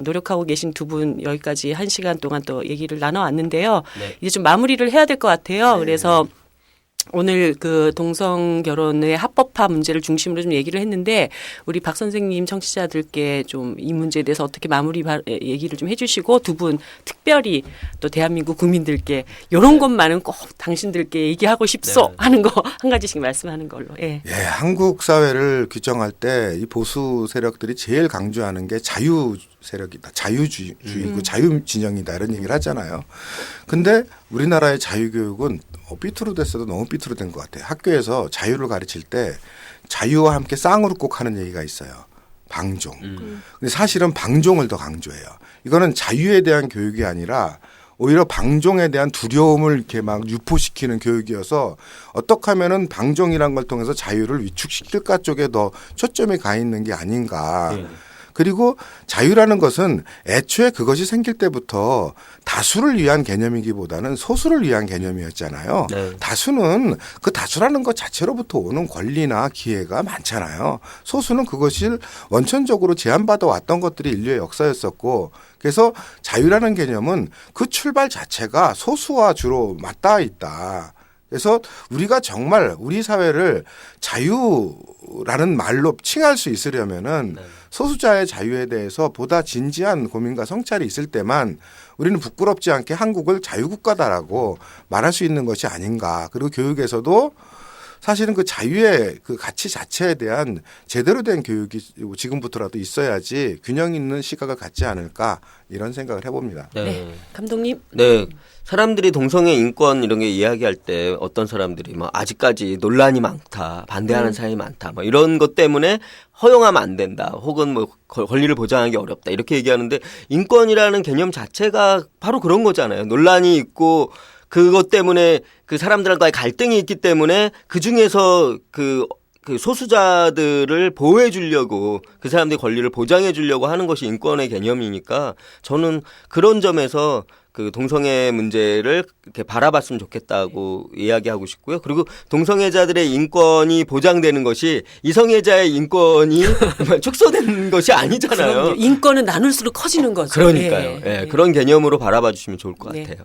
노력하고 계신 두 분 여기까지 1시간 동안 또 얘기를 나눠왔는데요. 네. 이제 좀 마무리를 해야 될 것 같아요. 그래서 오늘 그 동성 결혼의 합법화 문제를 중심으로 좀 얘기를 했는데 우리 박 선생님 청취자들께 좀 이 문제에 대해서 어떻게 얘기를 좀 해주시고 두 분 특별히 또 대한민국 국민들께 이런 것만은 꼭 당신들께 얘기하고 싶소 네. 하는 거 한 가지씩 말씀하는 걸로. 예. 예, 한국 사회를 규정할 때 이 보수 세력들이 제일 강조하는 게 자유 세력이다. 자유주의고 자유 진영이다. 이런 얘기를 하잖아요. 근데 우리나라의 자유교육은 삐뚤어졌어도 너무 삐뚤어진 것 같아요. 학교에서 자유를 가르칠 때 자유와 함께 쌍으로 꼭 하는 얘기가 있어요. 방종. 근데 사실은 방종을 더 강조해요. 이거는 자유에 대한 교육이 아니라 오히려 방종에 대한 두려움을 이렇게 막 유포시키는 교육이어서 어떻게 하면은 방종이란 걸 통해서 자유를 위축시킬까 쪽에 더 초점이 가 있는 게 아닌가. 네. 그리고 자유라는 것은 애초에 그것이 생길 때부터 다수를 위한 개념이기보다는 소수를 위한 개념이었잖아요. 네. 다수는 그 다수라는 것 자체로부터 오는 권리나 기회가 많잖아요. 소수는 그것을 원천적으로 제한받아 왔던 것들이 인류의 역사였었고 그래서 자유라는 개념은 그 출발 자체가 소수와 주로 맞닿아 있다. 그래서 우리가 정말 우리 사회를 자유라는 말로 칭할 수 있으려면은 소수자의 자유에 대해서 보다 진지한 고민과 성찰이 있을 때만 우리는 부끄럽지 않게 한국을 자유국가다라고 말할 수 있는 것이 아닌가. 그리고 교육에서도 사실은 그 자유의 그 가치 자체에 대한 제대로 된 교육이 지금부터라도 있어야지 균형 있는 시각을 갖지 않을까 이런 생각을 해봅니다. 네. 감독님. 네. 사람들이 동성애 인권 이런 게 이야기할 때 어떤 사람들이 막 아직까지 논란이 많다, 반대하는 사람이 많다, 뭐 이런 것 때문에 허용하면 안 된다, 혹은 뭐 권리를 보장하기 어렵다 이렇게 얘기하는데 인권이라는 개념 자체가 바로 그런 거잖아요. 논란이 있고 그것 때문에 그 사람들과의 갈등이 있기 때문에 그 중에서 그 소수자들을 보호해 주려고 그 사람들의 권리를 보장해 주려고 하는 것이 인권의 개념이니까 저는 그런 점에서 그 동성애 문제를 이렇게 바라봤으면 좋겠다고 이야기하고 싶고요. 그리고 동성애자들의 인권이 보장되는 것이 이성애자의 인권이 축소되는 것이 아니잖아요. 그럼요. 인권은 나눌수록 커지는 거죠. 그러니까요. 예, 그런 개념으로 바라봐 주시면 좋을 것 네. 같아요.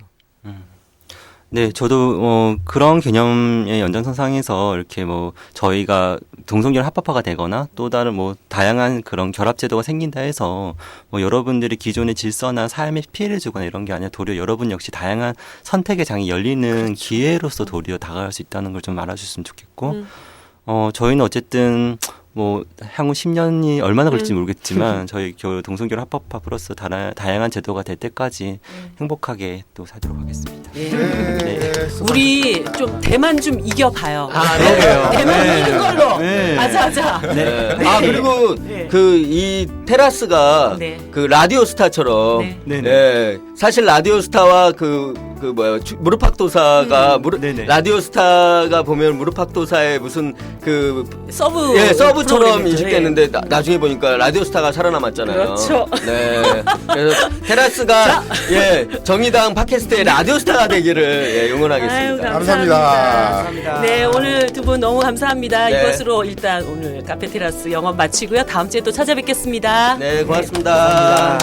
네, 저도 그런 개념의 연장선상에서 이렇게 뭐 저희가 동성결 합법화가 되거나 또 다른 뭐 다양한 그런 결합제도가 생긴다 해서 뭐 여러분들이 기존의 질서나 삶에 피해를 주거나 이런 게 아니라 도리어 여러분 역시 다양한 선택의 장이 열리는 기회로서 도리어 다가갈 수 있다는 걸 좀 알아주셨으면 좋겠고 저희는 어쨌든 뭐 향후 10년이 얼마나 걸릴지 모르겠지만 저희 동성결 합법화 플러스 다양한 제도가 될 때까지 행복하게 또 살도록 하겠습니다. 예. 네. 우리 좀 대만 좀 이겨봐요. 그러게요. 대만 이기는 걸로. 네. 맞아. 네. 아 그리고 네. 그 이 테라스가 네. 그 라디오 스타처럼 네. 네. 네. 사실 라디오스타와 무릎팍도사가 네네. 라디오스타가 보면 무릎팍도사의 무슨 서브처럼 프로그램이죠. 인식됐는데 나중에 보니까 라디오스타가 살아남았잖아요. 그렇죠. 네. 그래서 테라스가 정의당 팟캐스트의 라디오스타가 되기를 응원하겠습니다. 아유, 감사합니다. 네, 오늘 두 분 너무 감사합니다. 네. 이것으로 일단 오늘 카페 테라스 영업 마치고요. 다음 주에 또 찾아뵙겠습니다. 네, 고맙습니다.